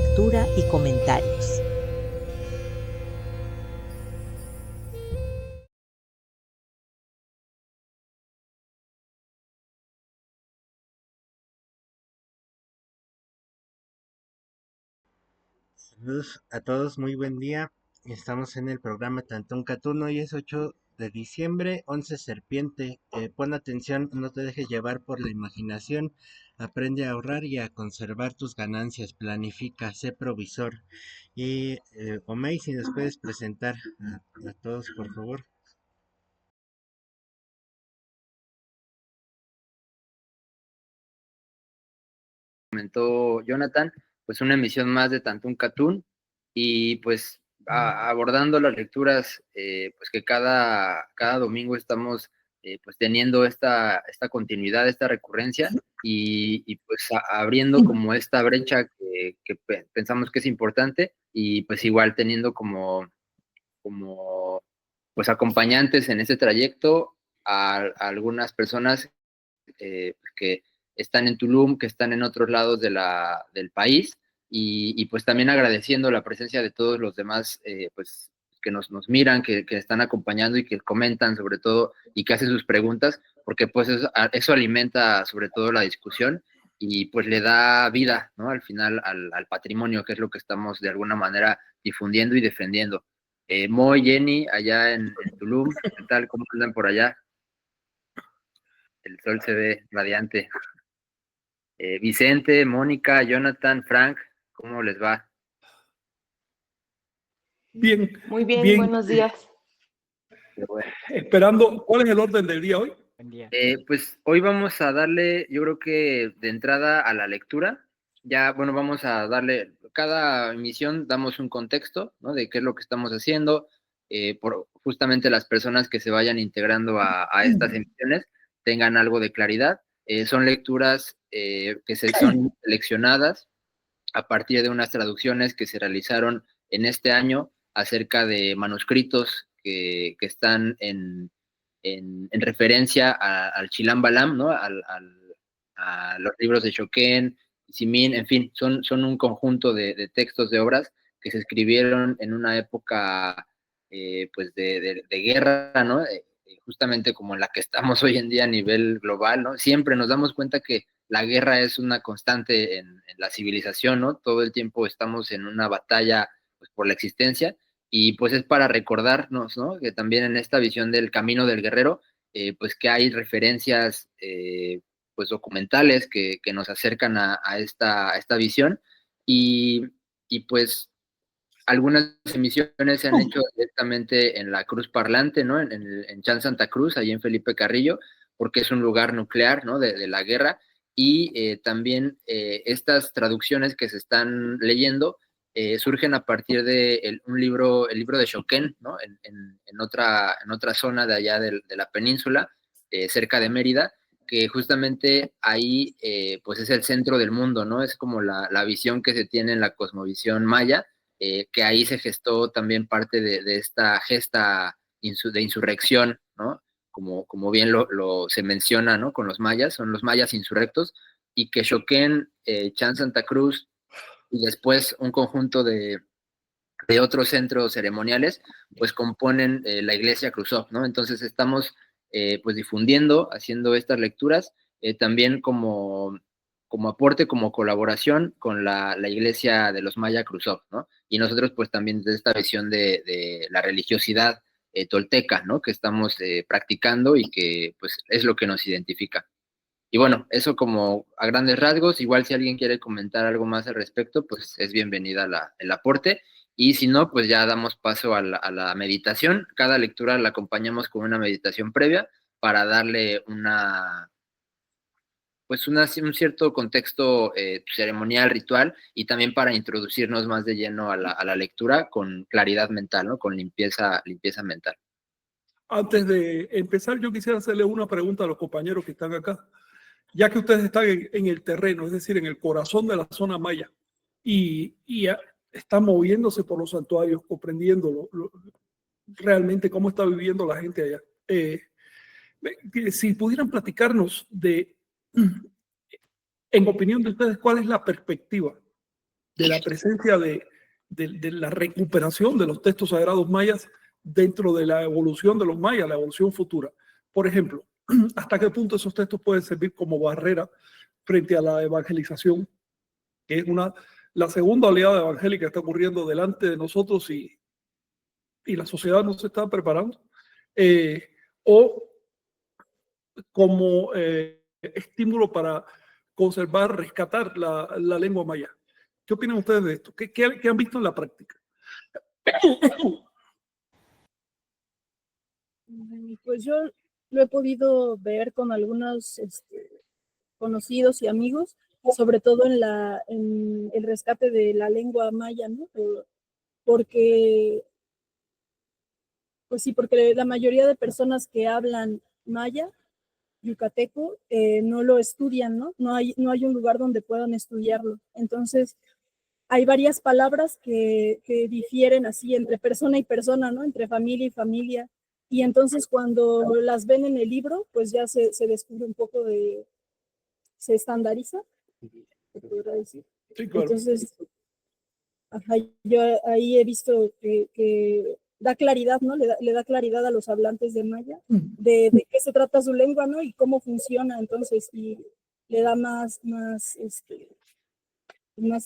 lectura y comentarios. Saludos a todos, muy buen día. Estamos en el programa Tantón Catún. Hoy es 8 de diciembre, 11 Serpiente. Pon atención, no te dejes llevar por la imaginación. Aprende a ahorrar y a conservar tus ganancias. Planifica, sé provisor. Y Omei, si nos puedes presentar a todos, por favor. Comentó Jonathan, pues una emisión más de Tantún Catún y pues abordando las lecturas, pues que cada domingo estamos pues teniendo esta continuidad, esta recurrencia y pues abriendo como esta brecha que pensamos que es importante y pues igual teniendo como pues acompañantes en ese trayecto a algunas personas que están en Tulum, que están en otros lados del país, y pues también agradeciendo la presencia de todos los demás, pues que nos miran, que están acompañando y que comentan sobre todo y que hacen sus preguntas, porque pues eso alimenta sobre todo la discusión y pues le da vida, ¿no? Al final al patrimonio, que es lo que estamos de alguna manera difundiendo y defendiendo. Moy, Jenny, allá en Tulum, ¿qué tal? ¿Cómo andan por allá? El sol se ve radiante. Vicente, Mónica, Jonathan, Frank, ¿cómo les va? Bien, Muy bien, bien. buenos días. Bueno. Esperando, ¿cuál es el orden del día hoy? Pues hoy vamos a darle, yo creo que de entrada a la lectura, ya, bueno, vamos a darle, cada emisión damos un contexto, ¿no? De qué es lo que estamos haciendo, por justamente las personas que se vayan integrando a estas emisiones tengan algo de claridad. Son lecturas son seleccionadas a partir de unas traducciones que se realizaron en este año acerca de manuscritos que están en referencia al Chilam Balam, ¿no? A los libros de Shoken, Simin, en fin, son un conjunto de textos, de obras que se escribieron en una época pues de guerra, ¿no? Justamente como en la que estamos hoy en día a nivel global, ¿no? Siempre nos damos cuenta que la guerra es una constante en la civilización, ¿no? Todo el tiempo estamos en una batalla pues, por la existencia y pues es para recordarnos, ¿no? Que también en esta visión del camino del guerrero, pues que hay referencias pues documentales que nos acercan a esta visión y pues algunas emisiones se han hecho directamente en la Cruz Parlante, ¿no? En Chan Santa Cruz, ahí en Felipe Carrillo, porque es un lugar nuclear, ¿no? De la guerra. Y también estas traducciones que se están leyendo surgen a partir de el libro de Shoken, ¿no? En otra zona de allá de la península, cerca de Mérida, que justamente ahí pues es el centro del mundo, ¿no? Es como la visión que se tiene en la cosmovisión maya, que ahí se gestó también parte de esta gesta de insurrección, ¿no? Como bien se menciona, ¿no? Con los mayas, son los mayas insurrectos, y que Shoken, Chan Santa Cruz, y después un conjunto de otros centros ceremoniales, pues componen la iglesia Cruzov, ¿no? Entonces estamos pues difundiendo, haciendo estas lecturas, también como aporte, como colaboración con la iglesia de los Maya Cruzov, ¿no? Y nosotros pues también desde esta visión de la religiosidad tolteca, ¿no? Que estamos practicando y que pues es lo que nos identifica. Y bueno, eso como a grandes rasgos, igual si alguien quiere comentar algo más al respecto, pues es bienvenida el aporte. Y si no, pues ya damos paso a la meditación. Cada lectura la acompañamos con una meditación previa para darle un cierto contexto ceremonial, ritual, y también para introducirnos más de lleno a la lectura con claridad mental, ¿no? Con limpieza mental. Antes de empezar, yo quisiera hacerle una pregunta a los compañeros que están acá. Ya que ustedes están en el terreno, es decir, en el corazón de la zona maya, y están moviéndose por los santuarios, comprendiendo realmente cómo está viviendo la gente allá. Si pudieran platicarnos en opinión de ustedes, ¿cuál es la perspectiva de la presencia de la recuperación de los textos sagrados mayas dentro de la evolución de los mayas, la evolución futura. Por ejemplo, ¿hasta qué punto esos textos pueden servir como barrera frente a la evangelización, que es la segunda oleada evangélica que está ocurriendo delante de nosotros y la sociedad no se está preparando? O como estímulo para conservar, rescatar la lengua maya. ¿Qué opinan ustedes de esto? ¿Qué han visto en la práctica? Pues yo lo he podido ver con algunos conocidos y amigos, sobre todo en el rescate de la lengua maya, ¿no? Porque, pues sí, porque la mayoría de personas que hablan maya, yucateco, no lo estudian, ¿no? No hay un lugar donde puedan estudiarlo. Entonces, hay varias palabras que difieren así entre persona y persona, ¿no? Entre familia y familia. Y entonces cuando las ven en el libro, pues ya se descubre un poco se estandariza, se podrá decir. Sí, claro. Entonces, ajá, yo ahí he visto que da claridad, ¿no? Le da claridad a los hablantes de maya, de qué se trata su lengua, ¿no? Y cómo funciona, entonces, y le da más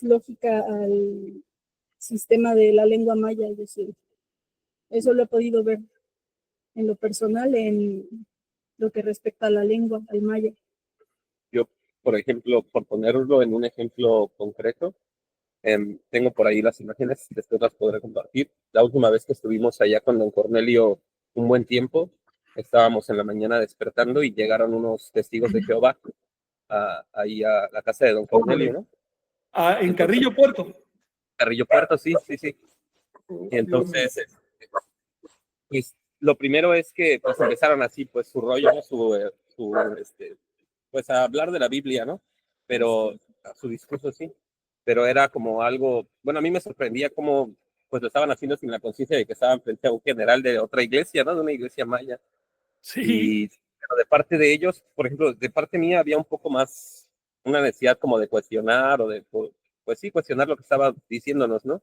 lógica al sistema de la lengua maya, es decir, eso lo he podido ver en lo personal, en lo que respecta a la lengua, al maya. Yo, por ejemplo, por ponerlo en un ejemplo concreto, tengo por ahí las imágenes, después las podré compartir. La última vez que estuvimos allá con don Cornelio un buen tiempo, estábamos en la mañana despertando y llegaron unos testigos de Jehová ahí a la casa de don Cornelio, ¿no? En Carrillo Puerto. Carrillo Puerto, sí. Y entonces, pues, lo primero es que pues empezaron así, pues su rollo, ¿no? Pues a hablar de la Biblia, ¿no? Pero su discurso sí, pero era como algo, bueno, a mí me sorprendía cómo pues lo estaban haciendo sin la conciencia de que estaban frente a un general de otra iglesia, ¿no? De una iglesia maya. Sí. Y pero de parte de ellos, por ejemplo, de parte mía había un poco más una necesidad como de cuestionar o de, pues sí, cuestionar lo que estaba diciéndonos, ¿no?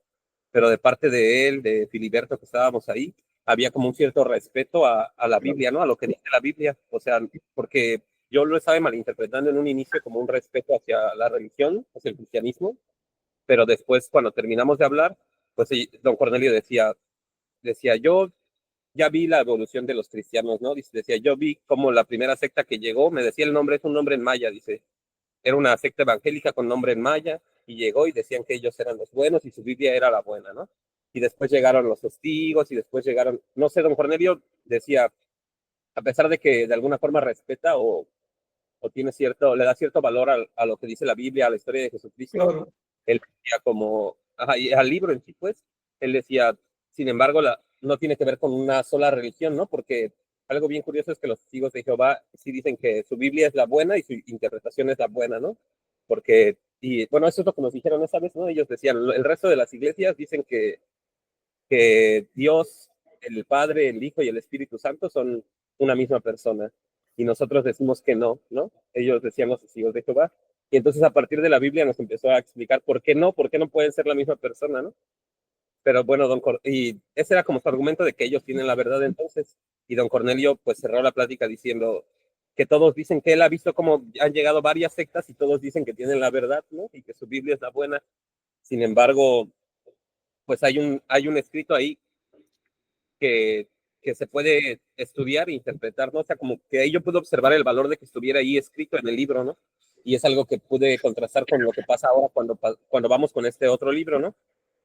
Pero de parte de él, de Filiberto, que estábamos ahí, había como un cierto respeto a la Biblia, ¿no? A lo que dice la Biblia, o sea, porque yo lo estaba malinterpretando en un inicio como un respeto hacia la religión, hacia el cristianismo, pero después cuando terminamos de hablar, pues don Cornelio decía, yo ya vi la evolución de los cristianos, ¿no? Decía, yo vi como la primera secta que llegó, me decía el nombre, es un nombre en maya, dice, era una secta evangélica con nombre en maya, y llegó y decían que ellos eran los buenos y su Biblia era la buena, ¿no? Y después llegaron los testigos y después llegaron, no sé, don Cornelio decía, a pesar de que de alguna forma respeta o tiene le da cierto valor a lo que dice la Biblia, a la historia de Jesucristo, Claro. Él decía como, y al libro en sí, pues, él decía, sin embargo, no tiene que ver con una sola religión, ¿no? Porque algo bien curioso es que los testigos de Jehová sí dicen que su Biblia es la buena y su interpretación es la buena, ¿no? Porque, y bueno, eso es lo que nos dijeron esa vez, ¿no? Ellos decían, el resto de las iglesias dicen que Dios, el Padre, el Hijo y el Espíritu Santo son una misma persona. Y nosotros decimos que no, ¿no? Ellos decían los testigos de Jehová. Y entonces a partir de la Biblia nos empezó a explicar por qué no pueden ser la misma persona, ¿no? Pero bueno, y ese era como su argumento de que ellos tienen la verdad entonces. Y don Cornelio pues cerró la plática diciendo que todos dicen que él ha visto cómo han llegado varias sectas y todos dicen que tienen la verdad, ¿no? Y que su Biblia es la buena. Sin embargo, pues hay un escrito ahí que se puede estudiar e interpretar, ¿no? O sea, como que ahí yo pude observar el valor de que estuviera ahí escrito en el libro, ¿no? Y es algo que pude contrastar con lo que pasa ahora cuando vamos con este otro libro, ¿no?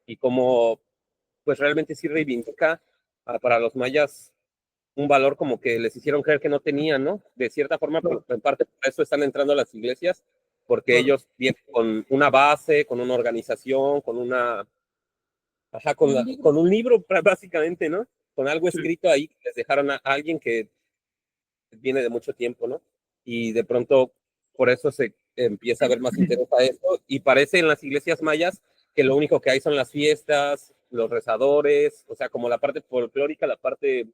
Y como, pues realmente sí reivindica para los mayas un valor como que les hicieron creer que no tenían, ¿no? De cierta forma, en parte por eso están entrando a las iglesias, porque ellos vienen con una base, con una organización, con una... Ajá, con un libro básicamente, ¿no? Con algo escrito ahí, les dejaron a alguien que viene de mucho tiempo, ¿no? Y de pronto, por eso se empieza a ver más interés a esto, y parece en las iglesias mayas que lo único que hay son las fiestas, los rezadores, o sea, como la parte folclórica, la parte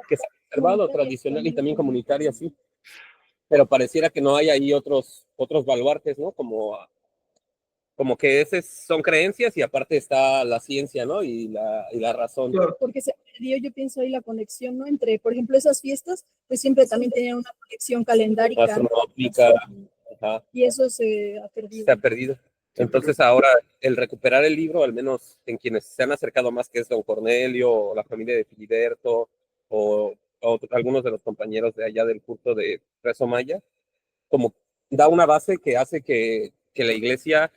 que se ha conservado, tradicional y también comunitaria, sí. Pero pareciera que no hay ahí otros baluartes, ¿no? Como como que esas son creencias y aparte está la ciencia, ¿no? Y la razón. Claro. Porque se perdió, yo pienso ahí la conexión, ¿no? Entre, por ejemplo, esas fiestas, pues siempre también tenían una conexión calendárica, ¿no? Astronómica, ajá, Y eso se ha perdido. se ha perdido. Entonces ahora el recuperar el libro, al menos en quienes se han acercado más, que es don Cornelio, o la familia de Filiberto, o algunos de los compañeros de allá del culto de Rezo Maya, como da una base que hace que la iglesia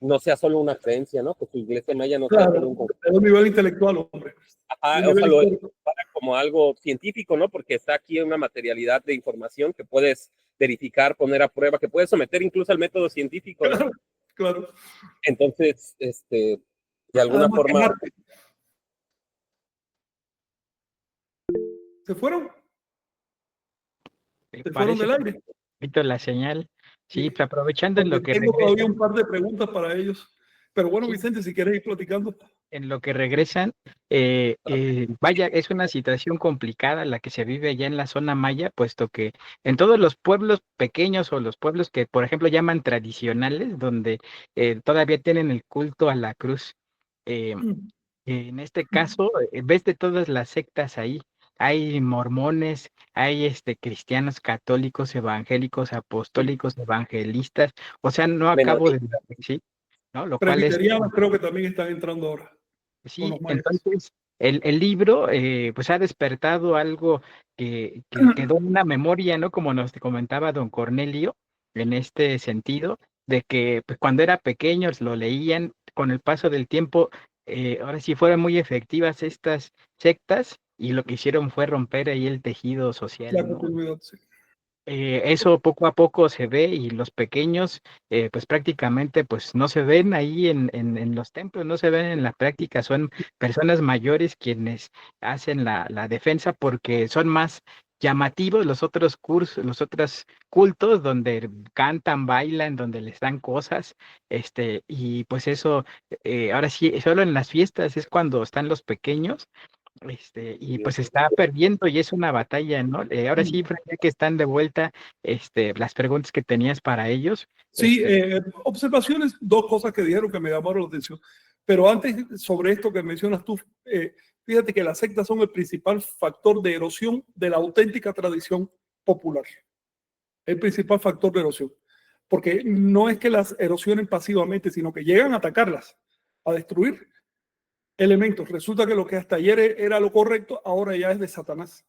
no sea solo una creencia, ¿no? Que su iglesia maya no sea solo un Claro, a un nivel intelectual, hombre. ajá, o sea, lo para como algo científico, ¿no? Porque está aquí una materialidad de información que puedes verificar, poner a prueba, que puedes someter incluso al método científico, ¿no? Claro, claro. Entonces, de alguna Además, forma... ¿Se fueron? Me ¿Se fueron parece del aire? un poquito la señal. Sí, Sí. aprovechando en lo Porque que tengo todavía regresan, un par de preguntas para ellos. Pero bueno, sí, Vicente, si quieres ir platicando. en lo que regresan, vaya, es una situación complicada la que se vive allá en la zona maya, puesto que en todos los pueblos pequeños o los pueblos que, por ejemplo, llaman tradicionales, donde todavía tienen el culto a la cruz, eh, en este caso, ves de todas las sectas ahí. Hay mormones, hay cristianos católicos, evangélicos, apostólicos, evangelistas, o sea, no acabo de decir, ¿no? Lo cual es, Presbiterianos creo que también están entrando ahora con sí, los mayas. entonces el libro pues ha despertado algo que quedó en una memoria, ¿no? Como nos comentaba don Cornelio, en este sentido, de que pues, cuando era pequeños lo leían, con el paso del tiempo, ahora sí fueron muy efectivas estas sectas y lo que hicieron fue romper ahí el tejido La social, ¿no? continuidad, sí. Eso poco a poco se ve y los pequeños pues prácticamente pues no se ven ahí en los templos, no se ven en la práctica, son personas mayores quienes hacen la defensa porque son más llamativos los otros cursos, los otros cultos donde cantan, bailan, donde les dan cosas, y pues eso, ahora sí, solo en las fiestas es cuando están los pequeños. Y pues está perdiendo y es una batalla, ¿no? Ahora sí, Fran, ya que están de vuelta, las preguntas que tenías para ellos. Sí, observaciones, dos cosas que dijeron que me llamaron la atención. Pero antes, sobre esto que mencionas tú, fíjate que las sectas son el principal factor de erosión de la auténtica tradición popular. El principal factor de erosión. Porque no es que las erosionen pasivamente, sino que llegan a atacarlas, a destruir elementos. Resulta que lo que hasta ayer era lo correcto, ahora ya es de Satanás.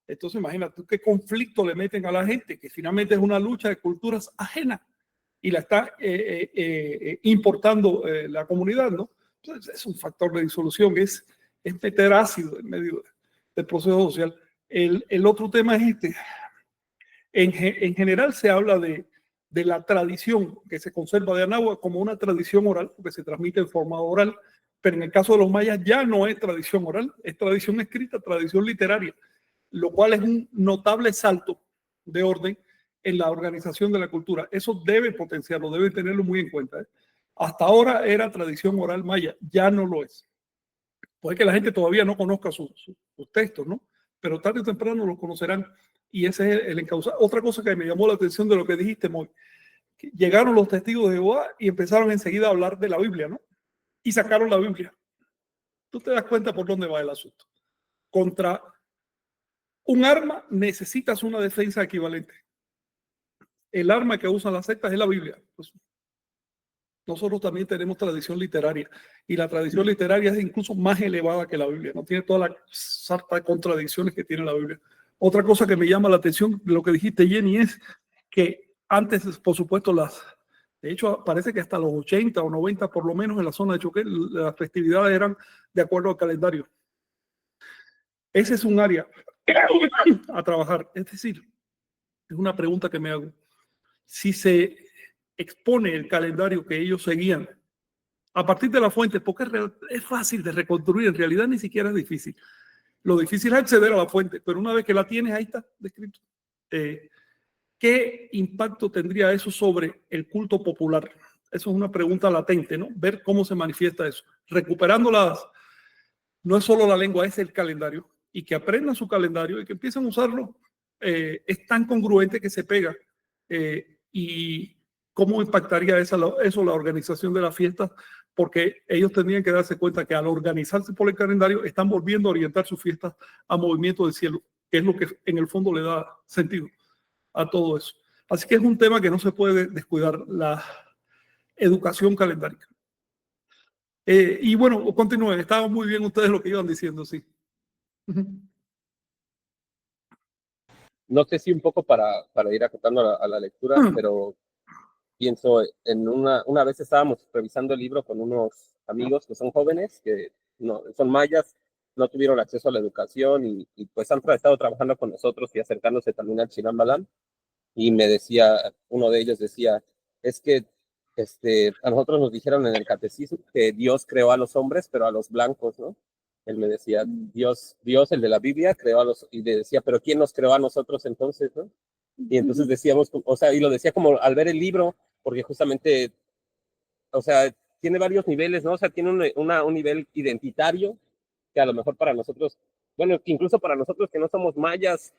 Entonces imagínate qué conflicto le meten a la gente, que finalmente es una lucha de culturas ajenas y la está importando la comunidad, ¿no? Entonces es un factor de disolución, es meter ácido en medio del proceso social. El otro tema es en general se habla de la tradición que se conserva de Anáhuac como una tradición oral, porque se transmite en forma oral, pero en el caso de los mayas ya no es tradición oral, es tradición escrita, tradición literaria, lo cual es un notable salto de orden en la organización de la cultura. Eso debe potenciarlo, debe tenerlo muy en cuenta. Hasta ahora era tradición oral maya, ya no lo es. Puede que la gente todavía no conozca sus textos, ¿no? Pero tarde o temprano los conocerán y ese es el encauzado. Otra cosa que me llamó la atención de lo que dijiste, Moy, que llegaron los testigos de Jehová y empezaron enseguida a hablar de la Biblia, ¿no? Y sacaron la Biblia. Tú te das cuenta por dónde va el asunto. Contra un arma necesitas una defensa equivalente. El arma que usan las sectas es la Biblia. Pues nosotros también tenemos tradición literaria y la tradición literaria es incluso más elevada que la Biblia. No tiene toda la sarta de contradicciones que tiene la Biblia. Otra cosa que me llama la atención de lo que dijiste, Jenny, es que antes, por supuesto, de hecho, parece que hasta los 80 o 90, por lo menos en la zona de Choqué, las festividades eran de acuerdo al calendario. Ese es un área a trabajar. Es decir, es una pregunta que me hago. Si se expone el calendario que ellos seguían a partir de la fuente, porque es fácil de reconstruir, en realidad ni siquiera es difícil. Lo difícil es acceder a la fuente, pero una vez que la tienes, ahí está descrito. ¿Qué impacto tendría eso sobre el culto popular? Eso es una pregunta latente, ¿no? Ver cómo se manifiesta eso. Recuperándolas, no es solo la lengua, es el calendario. Y que aprendan su calendario y que empiecen a usarlo. Es tan congruente que se pega. Y ¿cómo impactaría eso la organización de las fiestas? Porque ellos tendrían que darse cuenta que al organizarse por el calendario están volviendo a orientar sus fiestas a movimiento del cielo, que es lo que en el fondo le da sentido a todo eso. Así que es un tema que no se puede descuidar, la educación calendárica. Y bueno, continúen, estaban muy bien ustedes lo que iban diciendo, sí. No sé si un poco para ir acotando a la lectura, pero pienso en una vez estábamos revisando el libro con unos amigos que son jóvenes, que no, son mayas, no tuvieron acceso a la educación y pues han estado trabajando con nosotros y acercándose también al Chilam Balam. Y me decía, uno de ellos decía, es que a nosotros nos dijeron en el catecismo que Dios creó a los hombres, pero a los blancos, ¿no? Él me decía, Dios, el de la Biblia, creó a los, y le decía, pero ¿quién nos creó a nosotros entonces, no? Y entonces decíamos, o sea, y lo decía como al ver el libro, porque justamente, o sea, tiene varios niveles, ¿no? O sea, tiene un nivel identitario, que a lo mejor para nosotros, bueno, incluso para nosotros que no somos mayas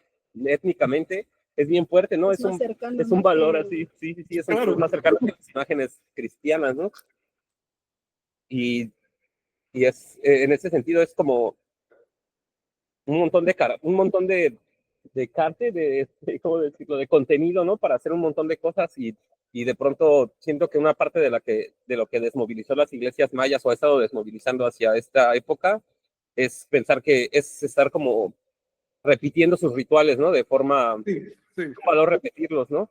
étnicamente, es bien fuerte, ¿no? Es un valor así, sí, es claro, más cercano a las imágenes cristianas, ¿no? Y es, en ese sentido es como un montón de ¿cómo decirlo? De contenido, ¿no? Para hacer un montón de cosas y de pronto siento que una parte de lo que desmovilizó las iglesias mayas o ha estado desmovilizando hacia esta época es pensar que es estar como repitiendo sus rituales, ¿no? De forma, un valor repetirlos, ¿no?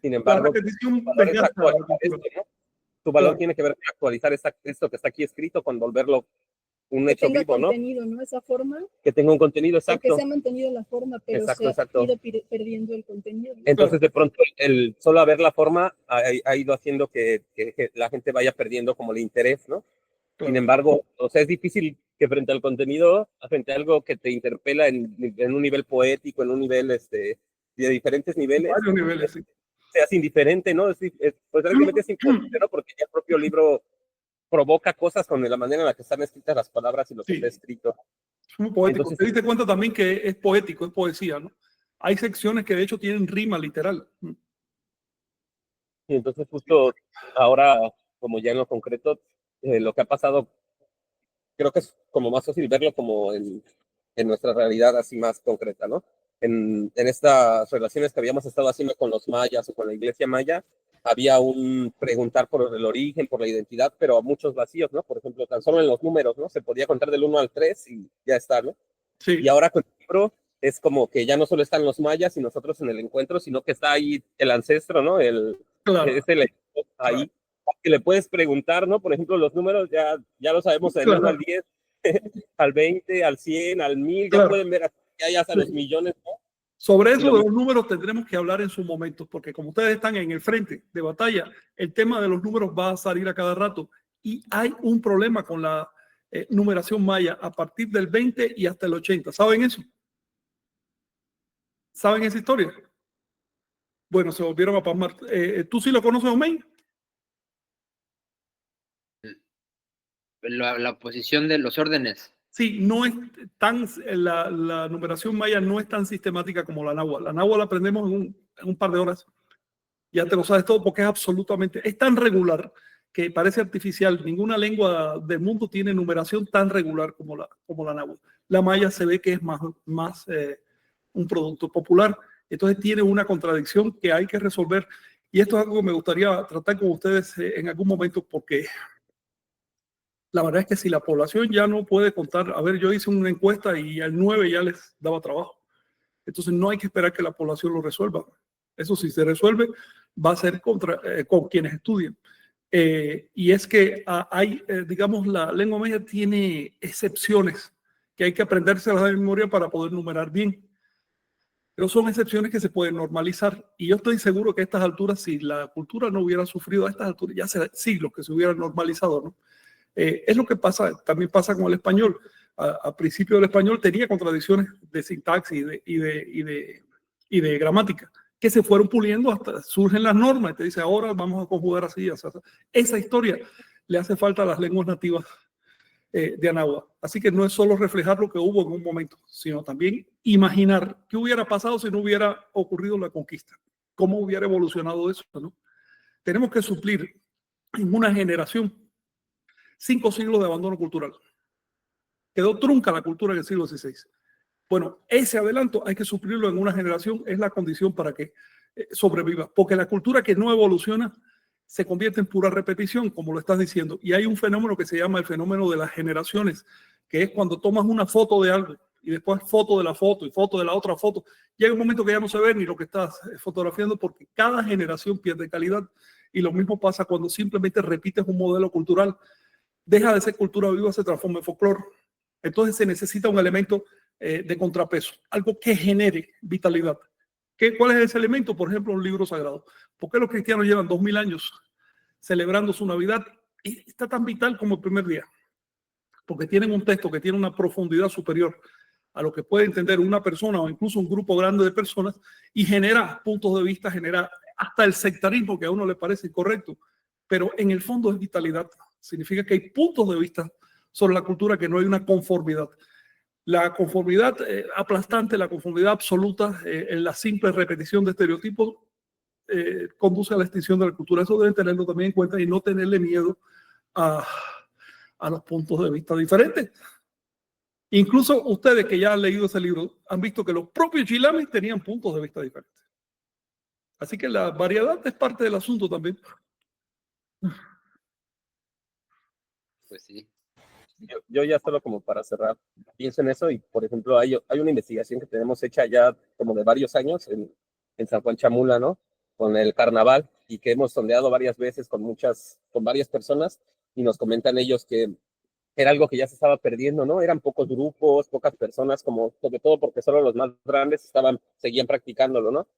Sin embargo, tu valor tiene que ver con actualizar esto que está aquí escrito con volverlo un hecho vivo, ¿no? ¿no? Esa forma. Que tenga un contenido exacto. Porque se ha mantenido la forma, pero se ha ido perdiendo el contenido. Entonces, de pronto, el solo haber la forma ha ido haciendo que la gente vaya perdiendo como el interés, ¿no? Sin embargo, o sea, es difícil que frente al contenido, frente a algo que te interpela en un nivel poético, en un nivel de diferentes niveles, varios niveles, sí, seas indiferente, ¿no? Pues realmente es importante, ¿no? Porque ya el propio libro provoca cosas con la manera en la que están escritas las palabras y lo que está escrito. Es muy poético. Entonces, te diste cuenta también que es poético, es poesía, ¿no? Hay secciones que de hecho tienen rima literal. Y entonces justo ahora, como ya en lo concreto, lo que ha pasado, creo que es como más fácil verlo como en nuestra realidad así más concreta, ¿no? En estas relaciones que habíamos estado haciendo con los mayas o con la iglesia maya, había un preguntar por el origen, por la identidad, pero a muchos vacíos, ¿no? Por ejemplo, tan solo en los números, ¿no? Se podía contar del 1 al 3 y ya está, ¿no? Sí. Y ahora con el libro es como que ya no solo están los mayas y nosotros en el encuentro, sino que está ahí el ancestro, ¿no? Claro. Ahí, que le puedes preguntar, ¿no? Por ejemplo, los números ya lo sabemos del 1 al 10, al 20, al 100, al 1000, ya pueden ver hasta los millones, ¿no? Sobre eso de los números tendremos que hablar en su momento, porque como ustedes están en el frente de batalla, el tema de los números va a salir a cada rato y hay un problema con la numeración maya a partir del 20 y hasta el 80. ¿Saben eso? ¿Saben esa historia? Bueno, se volvieron a pasmar. ¿Tú sí lo conoces, Omey? La posición de los órdenes. Sí, no es tan, la numeración maya no es tan sistemática como la náhuatl. La náhuatl la aprendemos en un par de horas. Ya te lo sabes todo porque es tan regular que parece artificial. Ninguna lengua del mundo tiene numeración tan regular como la náhuatl. La maya se ve que es más un producto popular. Entonces tiene una contradicción que hay que resolver. Y esto es algo que me gustaría tratar con ustedes en algún momento porque la verdad es que si la población ya no puede contar, a ver, yo hice una encuesta y al 9 ya les daba trabajo. Entonces no hay que esperar que la población lo resuelva. Eso si se resuelve va a ser con quienes estudian. Y es que digamos, la lengua maya tiene excepciones que hay que aprendérselas de memoria para poder numerar bien. Pero son excepciones que se pueden normalizar. Y yo estoy seguro que a estas alturas, si la cultura no hubiera sufrido a estas alturas, ya hace siglos que se hubiera normalizado, ¿no? Es lo que también pasa con el español. Al principio del español tenía contradicciones de sintaxis y de gramática que se fueron puliendo hasta surgen las normas. Te dice, ahora vamos a conjugar así. Esa historia le hace falta a las lenguas nativas de Anáhuac. Así que no es solo reflejar lo que hubo en un momento, sino también imaginar qué hubiera pasado si no hubiera ocurrido la conquista, cómo hubiera evolucionado eso, ¿no? tenemos que suplir en una generación 5 siglos de abandono cultural. Quedó trunca la cultura en el siglo XVI. Bueno, ese adelanto hay que suplirlo en una generación, es la condición para que sobreviva, porque la cultura que no evoluciona se convierte en pura repetición, como lo estás diciendo. Y hay un fenómeno que se llama el fenómeno de las generaciones, que es cuando tomas una foto de algo y después foto de la foto y foto de la otra foto. Llega un momento que ya no se ve ni lo que estás fotografiando porque cada generación pierde calidad. Y lo mismo pasa cuando simplemente repites un modelo cultural. Deja de ser cultura viva, se transforma en folclore. Entonces se necesita un elemento de contrapeso, algo que genere vitalidad. ¿Cuál es ese elemento? Por ejemplo, un libro sagrado. ¿Por qué los cristianos llevan 2000 años celebrando su Navidad y está tan vital como el primer día? Porque tienen un texto que tiene una profundidad superior a lo que puede entender una persona o incluso un grupo grande de personas y genera puntos de vista, genera hasta el sectarismo que a uno le parece incorrecto, pero en el fondo es vitalidad. Significa que hay puntos de vista sobre la cultura que no hay una conformidad. La conformidad aplastante, la conformidad absoluta en la simple repetición de estereotipos conduce a la extinción de la cultura. Eso deben tenerlo también en cuenta y no tenerle miedo a los puntos de vista diferentes. Incluso ustedes que ya han leído ese libro han visto que los propios chilames tenían puntos de vista diferentes. Así que la variedad es parte del asunto también. Pues sí. Yo ya solo como para cerrar, pienso en eso y, por ejemplo, hay una investigación que tenemos hecha ya como de varios años en San Juan Chamula, ¿no? Con el carnaval y que hemos sondeado varias veces con varias personas y nos comentan ellos que era algo que ya se estaba perdiendo, ¿no? Eran pocos grupos, pocas personas, como sobre todo porque solo los más grandes seguían practicándolo, ¿no?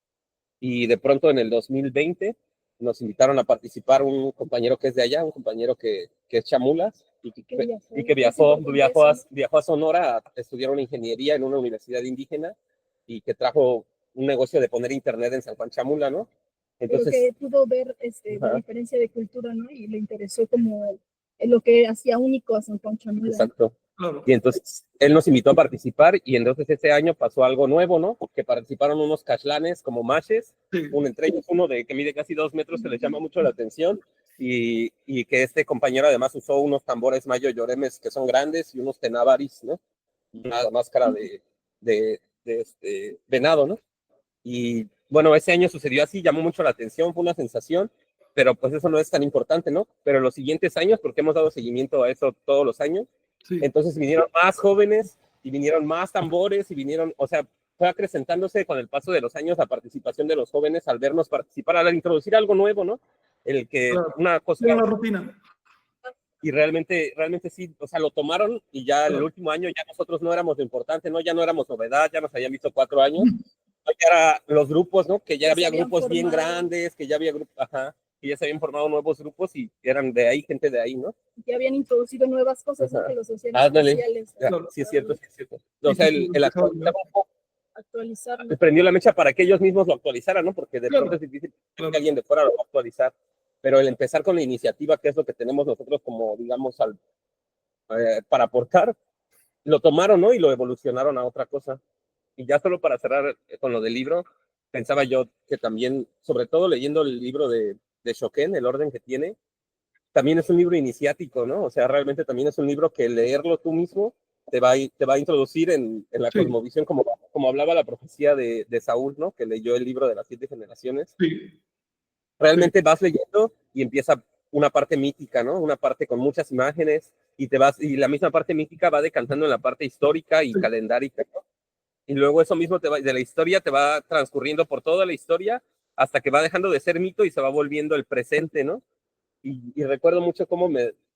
Y de pronto en el 2020 nos invitaron a participar un compañero que es de allá, un compañero que es chamulas y que viajó a Sonora a estudiar una ingeniería en una universidad indígena y que trajo un negocio de poner internet en San Juan Chamula, ¿no? Entonces, pero que pudo ver la diferencia de cultura, ¿no? Y le interesó como lo que hacía único a San Juan Chamula. Exacto. Y entonces él nos invitó a participar y entonces ese año pasó algo nuevo, ¿no? Porque participaron unos cashlanes como mashes, sí. Entre ellos uno que mide casi 2 metros que les llama mucho la atención y que este compañero además usó unos tambores mayo lloremes que son grandes y unos tenabaris, ¿no? Una máscara de venado, ¿no? Y bueno, ese año sucedió así, llamó mucho la atención, fue una sensación, pero pues eso no es tan importante, ¿no? Pero los siguientes años, porque hemos dado seguimiento a eso todos los años, sí. Entonces vinieron más jóvenes y vinieron más tambores y vinieron, o sea, fue acrecentándose con el paso de los años la participación de los jóvenes al vernos participar, al introducir algo nuevo, ¿no? El que claro. Una cosa... Una rutina. Y realmente sí, o sea, lo tomaron y ya el último año ya nosotros no éramos lo importante, ¿no? Ya no éramos novedad, ya nos habían visto 4 años. Ya era los grupos, ¿no? Que ya había grupos bien grandes, que ya había grupos, que ya se habían formado nuevos grupos y eran de ahí, gente de ahí, ¿no? Que habían introducido nuevas cosas, ¿no? Que los hacían especiales. Sí, es cierto, sí es cierto. O sea, el actualizarlo. Prendió la mecha para que ellos mismos lo actualizaran, ¿no? Porque de pronto es difícil que alguien de fuera lo va a actualizar. Pero el empezar con la iniciativa, que es lo que tenemos nosotros como, digamos, para aportar, lo tomaron, ¿no? Y lo evolucionaron a otra cosa. Y ya solo para cerrar con lo del libro, pensaba yo que también, sobre todo leyendo el libro de Shoken, el orden que tiene, también es un libro iniciático, ¿no? O sea, realmente también es un libro que leerlo tú mismo te va a introducir en la cosmovisión, como hablaba la profecía de Saúl, ¿no? Que leyó el libro de las 7 generaciones. Sí. Realmente vas leyendo y empieza una parte mítica, ¿no? Una parte con muchas imágenes y la misma parte mítica va decantando en la parte histórica y calendárica, ¿no? Y luego eso mismo de la historia te va transcurriendo por toda la historia hasta que va dejando de ser mito y se va volviendo el presente, ¿no? Y recuerdo mucho cómo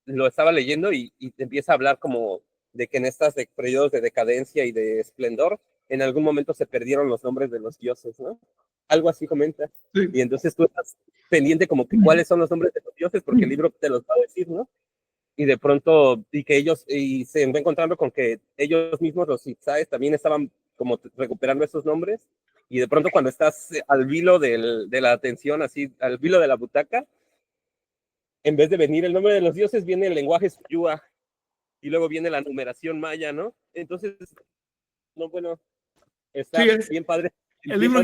lo estaba leyendo y te empieza a hablar como de que en estos periodos de decadencia y de esplendor, en algún momento se perdieron los nombres de los dioses, ¿no? Algo así comenta. Sí. Y entonces tú estás pendiente como que cuáles son los nombres de los dioses, porque el libro te los va a decir, ¿no? Y de pronto, y se va encontrando con que ellos mismos, los Itzaes, también estaban como recuperando esos nombres, y de pronto cuando estás al vilo de la atención, así, al vilo de la butaca, en vez de venir el nombre de los dioses, viene el lenguaje Suyúa, y luego viene la numeración maya, ¿no? Entonces, no, bueno, está bien padre. El libro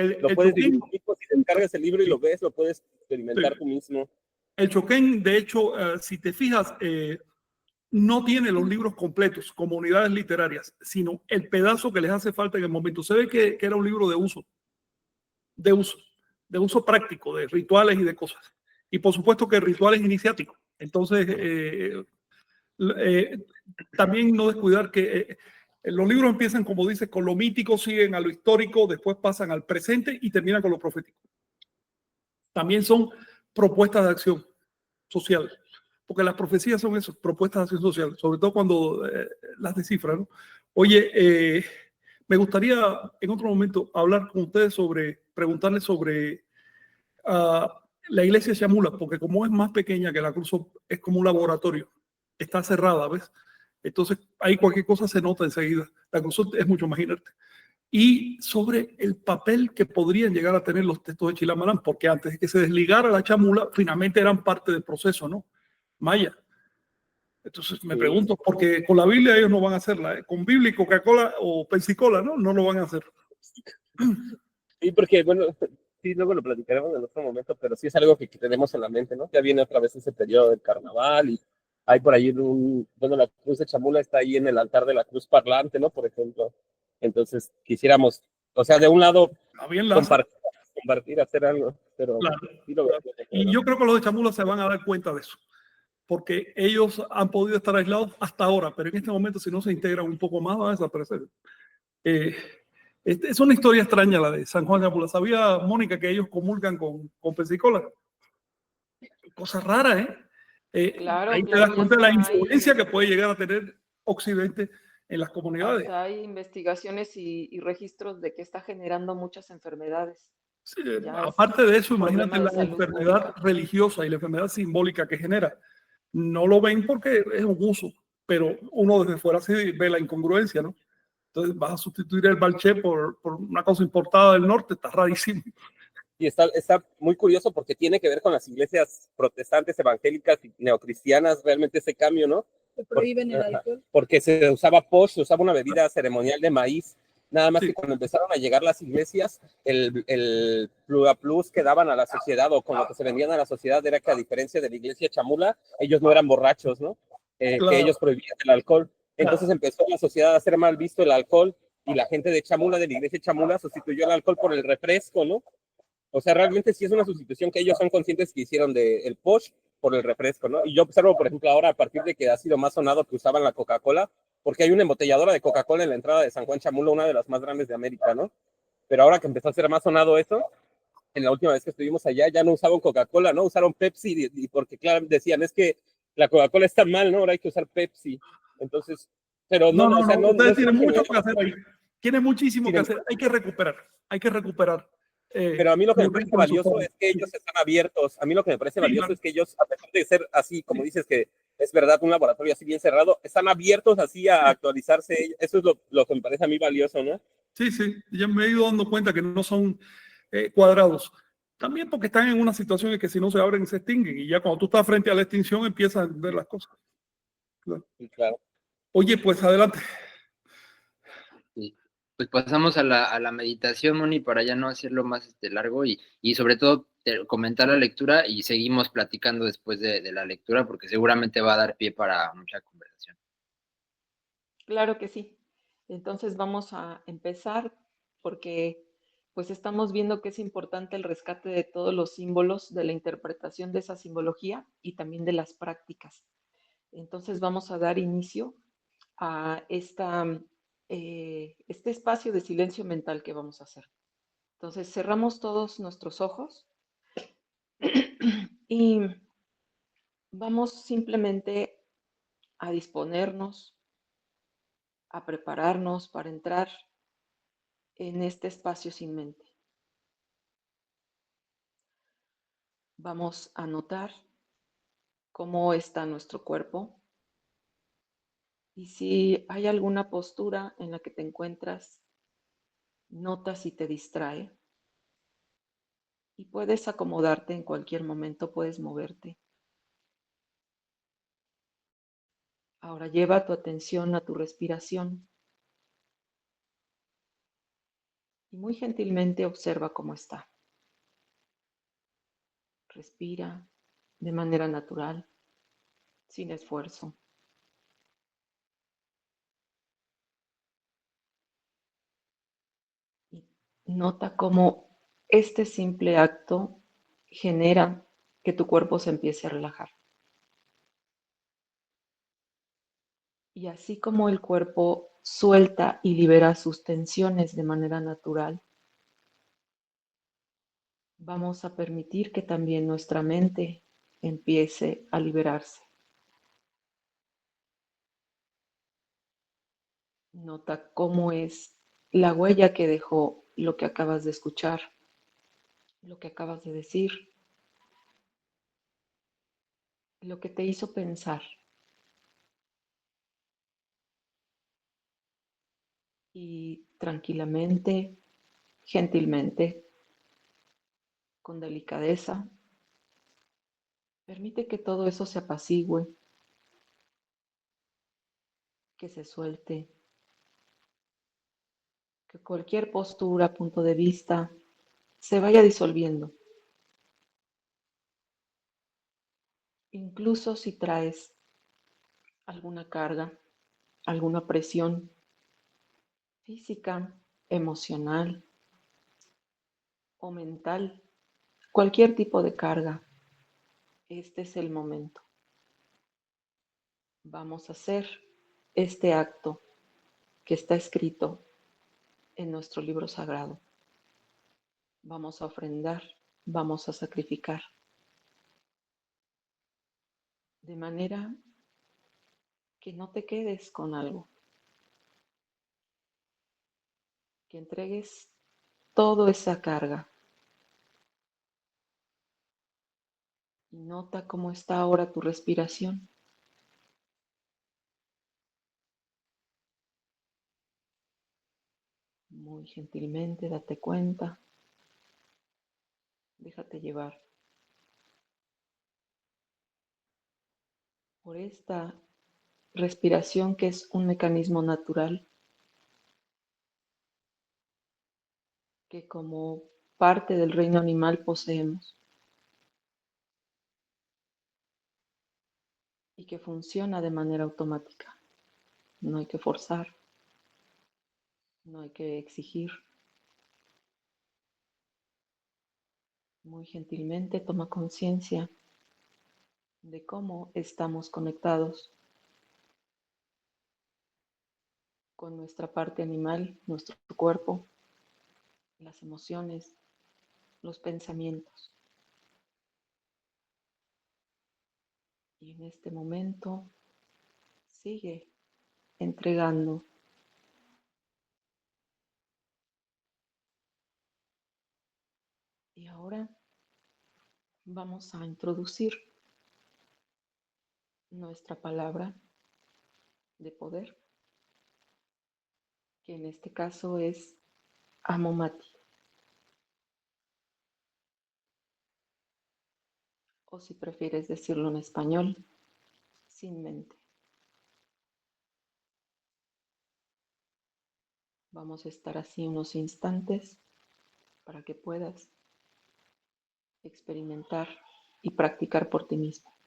Lo El puedes vivir choquén, tú mismo, si descargas el libro y lo ves, lo puedes experimentar tú mismo. el choquén, de hecho, si te fijas, no tiene los libros completos como unidades literarias, sino el pedazo que les hace falta en el momento. Se ve que era un libro de uso, de uso, de uso práctico, de rituales y de cosas. Y por supuesto que rituales iniciáticos. Entonces, también no descuidar que los libros empiezan, como dices, con lo mítico, siguen a lo histórico, después pasan al presente y terminan con lo profético. También son propuestas de acción social, porque las profecías son eso, propuestas de acción social, sobre todo cuando las descifran, ¿no? Oye, me gustaría en otro momento hablar con ustedes sobre, preguntarles sobre la iglesia Chamula, porque como es más pequeña que la Cruz, es como un laboratorio, está cerrada, ¿ves? Entonces ahí cualquier cosa se nota enseguida. La Cruz es mucho más inerte. Y sobre el papel que podrían llegar a tener los textos de Chilamalán, porque antes de que se desligara la Chamula, finalmente eran parte del proceso, ¿no? Maya. Entonces me pregunto, porque con la Biblia ellos no van a hacerla, ¿eh? Con Biblia y Coca-Cola o Pensacola, ¿no? No lo van a hacer. Sí, porque, bueno, sí, luego lo platicaremos en otro momento, pero sí es algo que tenemos en la mente, ¿no? Ya viene otra vez ese periodo del carnaval y hay por ahí bueno, la cruz de Chamula está ahí en el altar de la cruz parlante, ¿no? Por ejemplo. Entonces, quisiéramos, o sea, de un lado, Había enlace. compartir, hacer algo, pero Claro, sí lo claro. veo. Y yo creo que los de Chamula se van a dar cuenta de eso, porque ellos han podido estar aislados hasta ahora, pero en este momento si no se integran un poco más van a desaparecer. Es una historia extraña la de San Juan de Apula. ¿Sabía, Mónica, que ellos comulgan con Pensacola? Cosa rara, ¿eh? Claro, Ahí te das claro, y cuenta de la hasta influencia que hay, puede llegar a tener Occidente en las comunidades. hasta hay investigaciones y registros de que está generando muchas enfermedades. Sí, Ya es aparte de eso, un imagínate problema de la salud enfermedad pública. religiosa y la enfermedad simbólica que genera. No lo ven porque es un uso, pero uno desde fuera sí ve la incongruencia, ¿no? Entonces vas a sustituir el balché por una cosa importada del norte, está rarísimo. Y está muy curioso porque tiene que ver con las iglesias protestantes, evangélicas y neocristianas, realmente ese cambio, ¿no? Que prohíben el alcohol. Porque se usaba posh, se usaba una bebida ceremonial de maíz, nada más Sí. que cuando empezaron a llegar las iglesias, el plus que daban a la sociedad o con lo que se vendían a la sociedad era que a diferencia de la iglesia Chamula, ellos no eran borrachos, ¿no? Claro. Que ellos prohibían el alcohol. Entonces Claro. empezó la sociedad a hacer mal visto el alcohol y la gente de Chamula, de la iglesia Chamula, sustituyó el alcohol por el refresco, ¿no? O sea, realmente sí es una sustitución que ellos son conscientes que hicieron del posh por el refresco, ¿no? Y yo observo, por ejemplo, ahora a partir de que ha sido más sonado que usaban la Coca-Cola, porque hay una embotelladora de Coca-Cola en la entrada de San Juan Chamula, una de las más grandes de América, ¿no? Pero ahora que empezó a ser más sonado eso, en la última vez que estuvimos allá ya no usaban Coca-Cola, ¿no? Usaron Pepsi, y porque claro, decían, es que la Coca-Cola está mal, ¿no? Ahora hay que usar Pepsi. Entonces, pero no, o sea, no ustedes tienen es mucho que hacer ahí. Tienen muchísimo Sin que hacer. Hay que recuperar. Pero a mí lo que me los parece ritmos de su valioso forma. es que ellos están abiertos. A mí lo que me parece Sí, valioso claro. es que ellos, a pesar de ser así, como dices, que es verdad, un laboratorio así bien cerrado, están abiertos así a actualizarse. Eso es lo que me parece a mí valioso, ¿no? Sí, sí, ya me he ido dando cuenta que no son cuadrados. También porque están en una situación en que si no se abren se extinguen y ya cuando tú estás frente a la extinción empiezas a ver las cosas. Claro. Y claro. Oye, pues adelante. Sí. Pues pasamos a la meditación, Moni, para ya no hacerlo más largo y sobre todo comentar la lectura y seguimos platicando después de la lectura porque seguramente va a dar pie para mucha conversación. Claro que sí. Entonces vamos a empezar porque pues estamos viendo que es importante el rescate de todos los símbolos, de la interpretación de esa simbología y también de las prácticas. Entonces vamos a dar inicio a este espacio de silencio mental que vamos a hacer. Entonces cerramos todos nuestros ojos y vamos simplemente a disponernos, a prepararnos para entrar en este espacio sin mente. Vamos a notar cómo está nuestro cuerpo y si hay alguna postura en la que te encuentras, nota si te distrae y puedes acomodarte en cualquier momento, puedes moverte. Ahora lleva tu atención a tu respiración. y muy gentilmente observa cómo está. Respira de manera natural, sin esfuerzo. Y nota cómo este simple acto genera que tu cuerpo se empiece a relajar. Y así como el cuerpo suelta y libera sus tensiones de manera natural, vamos a permitir que también nuestra mente empiece a liberarse. Nota cómo es la huella que dejó lo que acabas de escuchar, lo que acabas de decir, lo que te hizo pensar. Y tranquilamente, gentilmente, con delicadeza, permite que todo eso se apacigüe, que se suelte, que cualquier postura, punto de vista, se vaya disolviendo. Incluso si traes alguna carga, alguna presión física, emocional o mental, cualquier tipo de carga, este es el momento. Vamos a hacer este acto que está escrito en nuestro libro sagrado. Vamos a ofrendar, vamos a sacrificar. De manera que no te quedes con algo, que entregues toda esa carga. Y nota cómo está ahora tu respiración. Muy gentilmente date cuenta, déjate llevar por esta respiración que es un mecanismo natural que como parte del reino animal poseemos y que funciona de manera automática. No hay que forzar, no hay que exigir. Muy gentilmente toma conciencia de cómo estamos conectados con nuestra parte animal, nuestro cuerpo, las emociones, los pensamientos. Y en este momento sigue entregando. Y ahora vamos a introducir nuestra palabra de poder, que en este caso es Amo Mati. O si prefieres decirlo en español, sin mente. Vamos a estar así unos instantes para que puedas experimentar y practicar por ti mismo.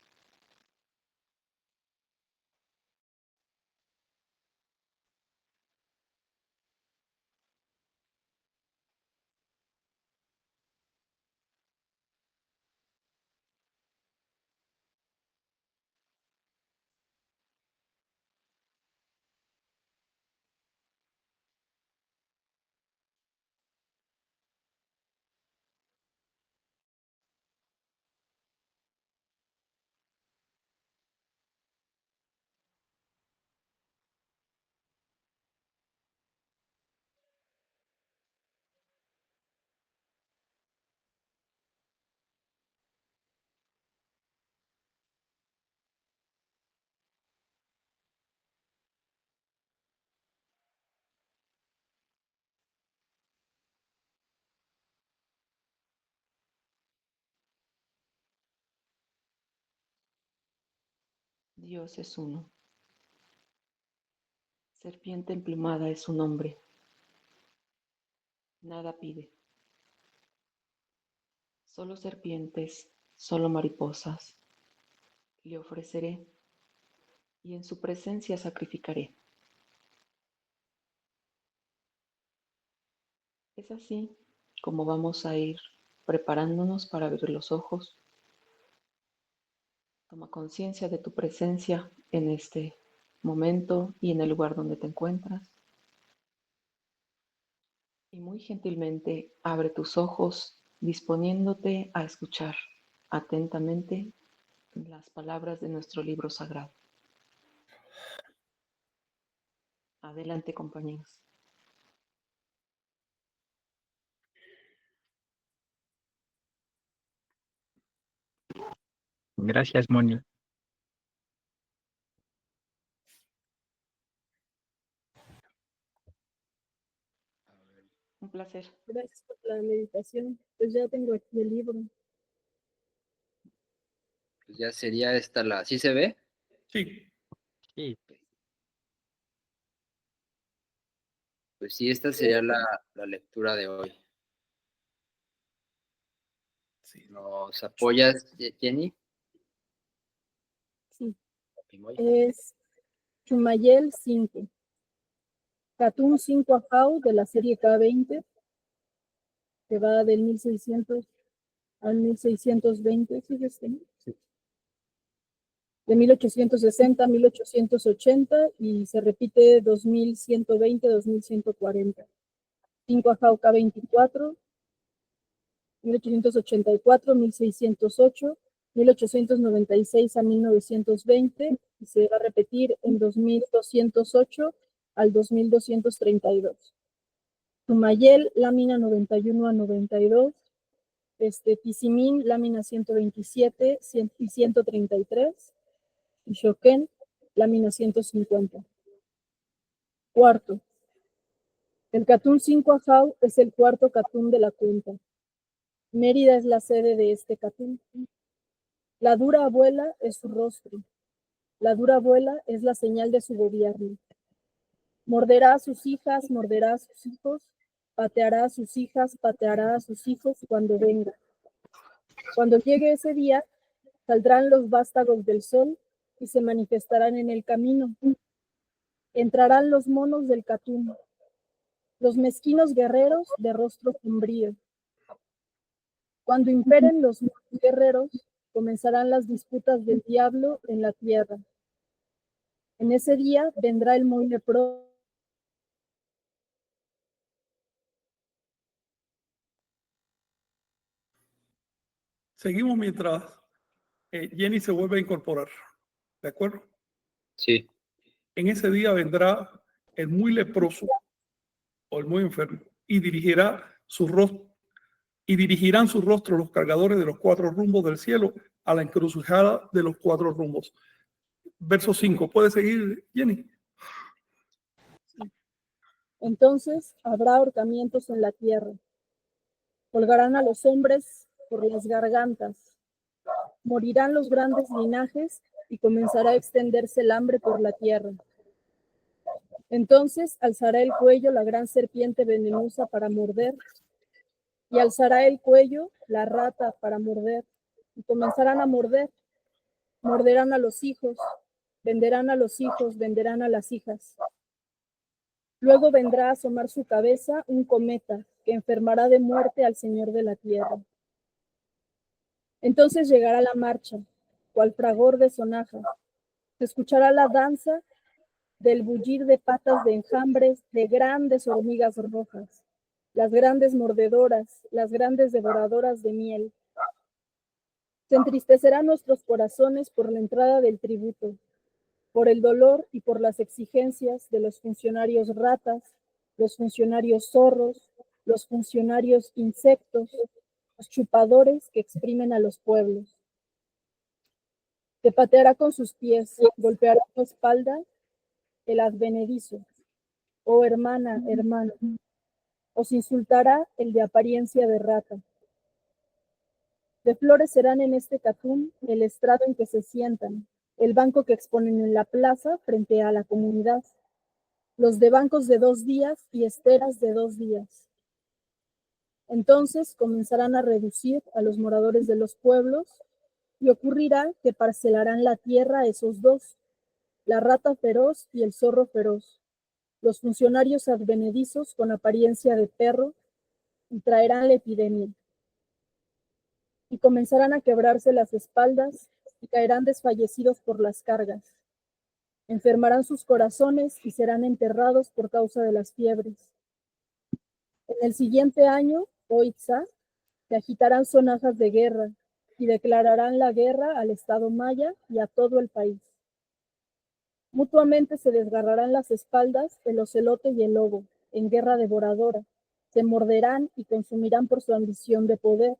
Dios es uno. Serpiente emplumada es su nombre. nada pide. Solo serpientes, solo mariposas. Le ofreceré y en su presencia sacrificaré. Es así como vamos a ir preparándonos para abrir los ojos. Toma conciencia de tu presencia en este momento y en el lugar donde te encuentras. Y muy gentilmente abre tus ojos, disponiéndote a escuchar atentamente las palabras de nuestro libro sagrado. Adelante, compañeros. Gracias, Moni. Un placer. Gracias por la meditación. Pues ya tengo aquí el libro. Pues ya sería esta la... ¿Sí se ve? Sí, Sí, Pues sí, esta sería la lectura de hoy. sí. ¿Nos apoyas, Jenny? Sí, Pimoy. es Chumayel 5. Catún 5 Ajau de la serie K20, que va del 1600 al 1620, ¿sí es este, no? De 1860 a 1880 y se repite 2120, 2140. 5 Ajau K24, 1884, 1608, 1896 a 1920 y se va a repetir en 2208 al 2232. Tumayel, lámina 91 a 92, Tizimín, lámina 127 y 133, y Shoken, lámina 150. Cuarto. El Catún 5 Ajau es el cuarto Catún de la cuenta. Mérida es la sede de este Catún. La dura abuela es su rostro. La dura abuela es la señal de su gobierno. Morderá a sus hijas, morderá a sus hijos, pateará a sus hijas, pateará a sus hijos cuando venga. Cuando llegue ese día, saldrán los vástagos del sol y se manifestarán en el camino. Entrarán los monos del Catún, los mezquinos guerreros de rostro sombrío. Cuando imperen los guerreros, comenzarán las disputas del diablo en la tierra. En ese día vendrá el muy leproso. Seguimos mientras Jenny se vuelve a incorporar. ¿De acuerdo? Sí. En ese día vendrá el muy leproso o el muy enfermo y dirigirán su rostro los cargadores de los 4 rumbos del cielo a la encrucijada de los 4 rumbos. Verso 5. ¿Puede seguir, Jenny? Entonces habrá ahorcamientos en la tierra. Colgarán a los hombres por las gargantas. Morirán los grandes linajes y comenzará a extenderse el hambre por la tierra. Entonces alzará el cuello la gran serpiente venenosa para morder, y alzará el cuello la rata para morder, y comenzarán a morder. Morderán a los hijos, venderán a los hijos, venderán a las hijas. Luego vendrá a asomar su cabeza un cometa que enfermará de muerte al Señor de la tierra. Entonces llegará la marcha, cual fragor de sonaja. Se escuchará la danza del bullir de patas de enjambres de grandes hormigas rojas, las grandes mordedoras, las grandes devoradoras de miel. Se entristecerán nuestros corazones por la entrada del tributo, por el dolor y por las exigencias de los funcionarios ratas, los funcionarios zorros, los funcionarios insectos, los chupadores que exprimen a los pueblos. Te pateará con sus pies, golpeará tu espalda el advenedizo. Oh hermana, hermano, os insultará el de apariencia de rata. De flores serán en este Catún el estrado en que se sientan, el banco que exponen en la plaza frente a la comunidad, los de bancos de 2 días y esteras de 2 días. Entonces comenzarán a reducir a los moradores de los pueblos y ocurrirá que parcelarán la tierra a esos dos, la rata feroz y el zorro feroz, los funcionarios advenedizos con apariencia de perro, y traerán la epidemia. Y comenzarán a quebrarse las espaldas y caerán desfallecidos por las cargas. Enfermarán sus corazones y serán enterrados por causa de las fiebres. En el siguiente año, Oitzá, se agitarán sonajas de guerra y declararán la guerra al Estado maya y a todo el país. Mutuamente se desgarrarán las espaldas el ocelote y el lobo, en guerra devoradora. Se morderán y consumirán por su ambición de poder.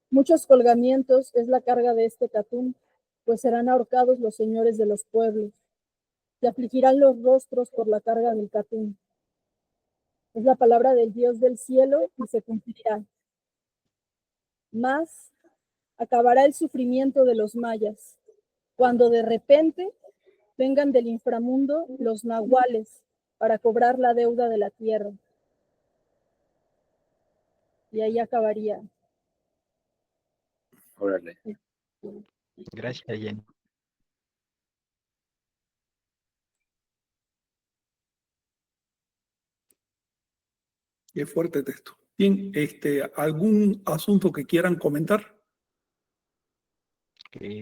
Muchos colgamientos es la carga de este catún, pues serán ahorcados los señores de los pueblos. Se afligirán los rostros por la carga del catún. Es la palabra del Dios del cielo y se cumplirá. Mas acabará el sufrimiento de los mayas, cuando de repente vengan del inframundo los nahuales para cobrar la deuda de la tierra. Y ahí acabaría. Órale. Gracias, Jenny. Qué fuerte texto. Bien, ¿algún asunto que quieran comentar?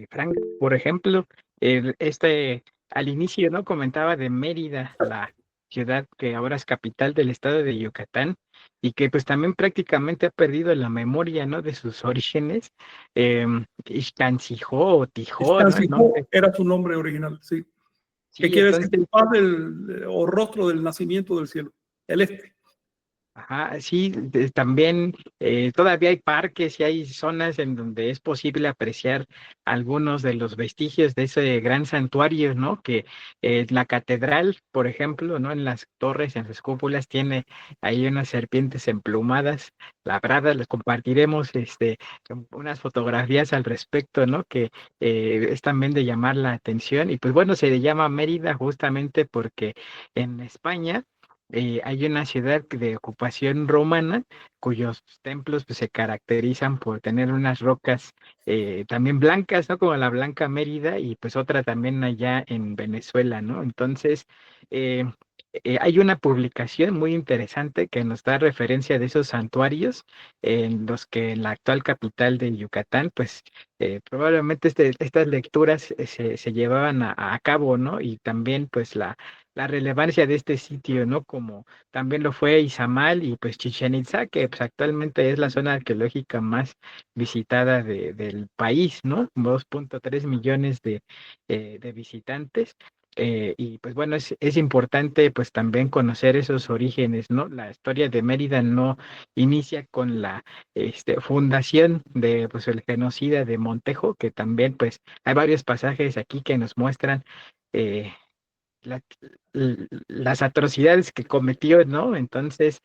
Frank, por ejemplo, al inicio, ¿no? Comentaba de Mérida, la ciudad que ahora es capital del estado de Yucatán y que pues también prácticamente ha perdido la memoria, ¿no? De sus orígenes. Ixtancijó o Tijó, ¿no? El nombre. Era su nombre original, sí. Sí, ¿Qué quiere entonces, decir? Paz o rostro del nacimiento del cielo. El este. ajá, sí, también todavía hay parques y hay zonas en donde es posible apreciar algunos de los vestigios de ese gran santuario, ¿no? Que la catedral, por ejemplo, ¿no? En las torres, en las cúpulas, tiene ahí unas serpientes emplumadas, labradas. Les compartiremos unas fotografías al respecto, ¿no? Que es también de llamar la atención. Y pues bueno, se le llama Mérida justamente porque en España hay una ciudad de ocupación romana cuyos templos pues, se caracterizan por tener unas rocas también blancas, ¿no? Como la Blanca Mérida y pues otra también allá en Venezuela, ¿no? Entonces, eh, hay una publicación muy interesante que nos da referencia de esos santuarios en los que en la actual capital de Yucatán, pues probablemente estas lecturas se llevaban a cabo, ¿no? Y también pues la relevancia de este sitio, ¿no? Como también lo fue Izamal y pues Chichén Itzá, que pues actualmente es la zona arqueológica más visitada del país, ¿no? 2.3 millones de visitantes. Y pues bueno, es importante pues también conocer esos orígenes, ¿no? La historia de Mérida no inicia con la fundación de pues el genocida de Montejo, que también pues hay varios pasajes aquí que nos muestran eh, la- las atrocidades que cometió, ¿no? Entonces,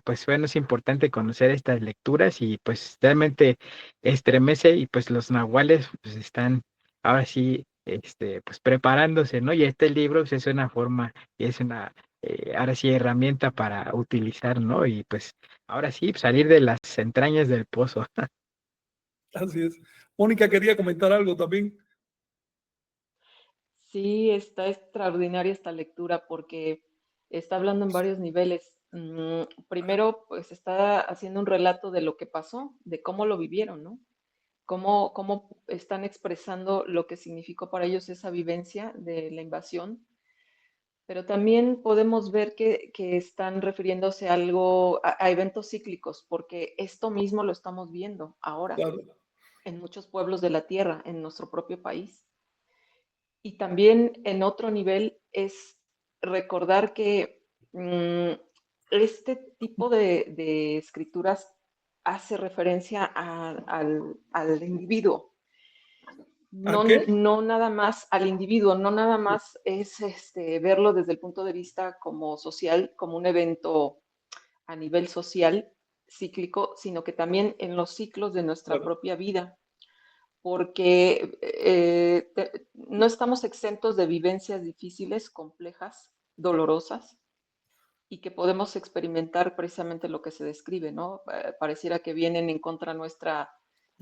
pues bueno, es importante conocer estas lecturas y pues realmente estremece y pues los nahuales pues están ahora sí, pues preparándose, ¿no? Y este libro pues, es una forma, es una, ahora sí, herramienta para utilizar, ¿no? Y pues ahora sí, salir de las entrañas del pozo. Así es. Mónica quería comentar algo también. Sí, está extraordinaria esta lectura porque está hablando en varios niveles. Primero, pues está haciendo un relato de lo que pasó, de cómo lo vivieron, ¿no? Cómo están expresando lo que significó para ellos esa vivencia de la invasión. Pero también podemos ver que están refiriéndose a algo, a eventos cíclicos, porque esto mismo lo estamos viendo ahora Claro. en muchos pueblos de la tierra, en nuestro propio país. Y también en otro nivel es recordar que este tipo de escrituras hace referencia al individuo, ¿A qué? no nada más al individuo, no nada más es verlo desde el punto de vista como social, como un evento a nivel social cíclico, sino que también en los ciclos de nuestra Claro. propia vida, porque no estamos exentos de vivencias difíciles, complejas, dolorosas, y que podemos experimentar precisamente lo que se describe, ¿no? Pareciera que vienen en contra nuestra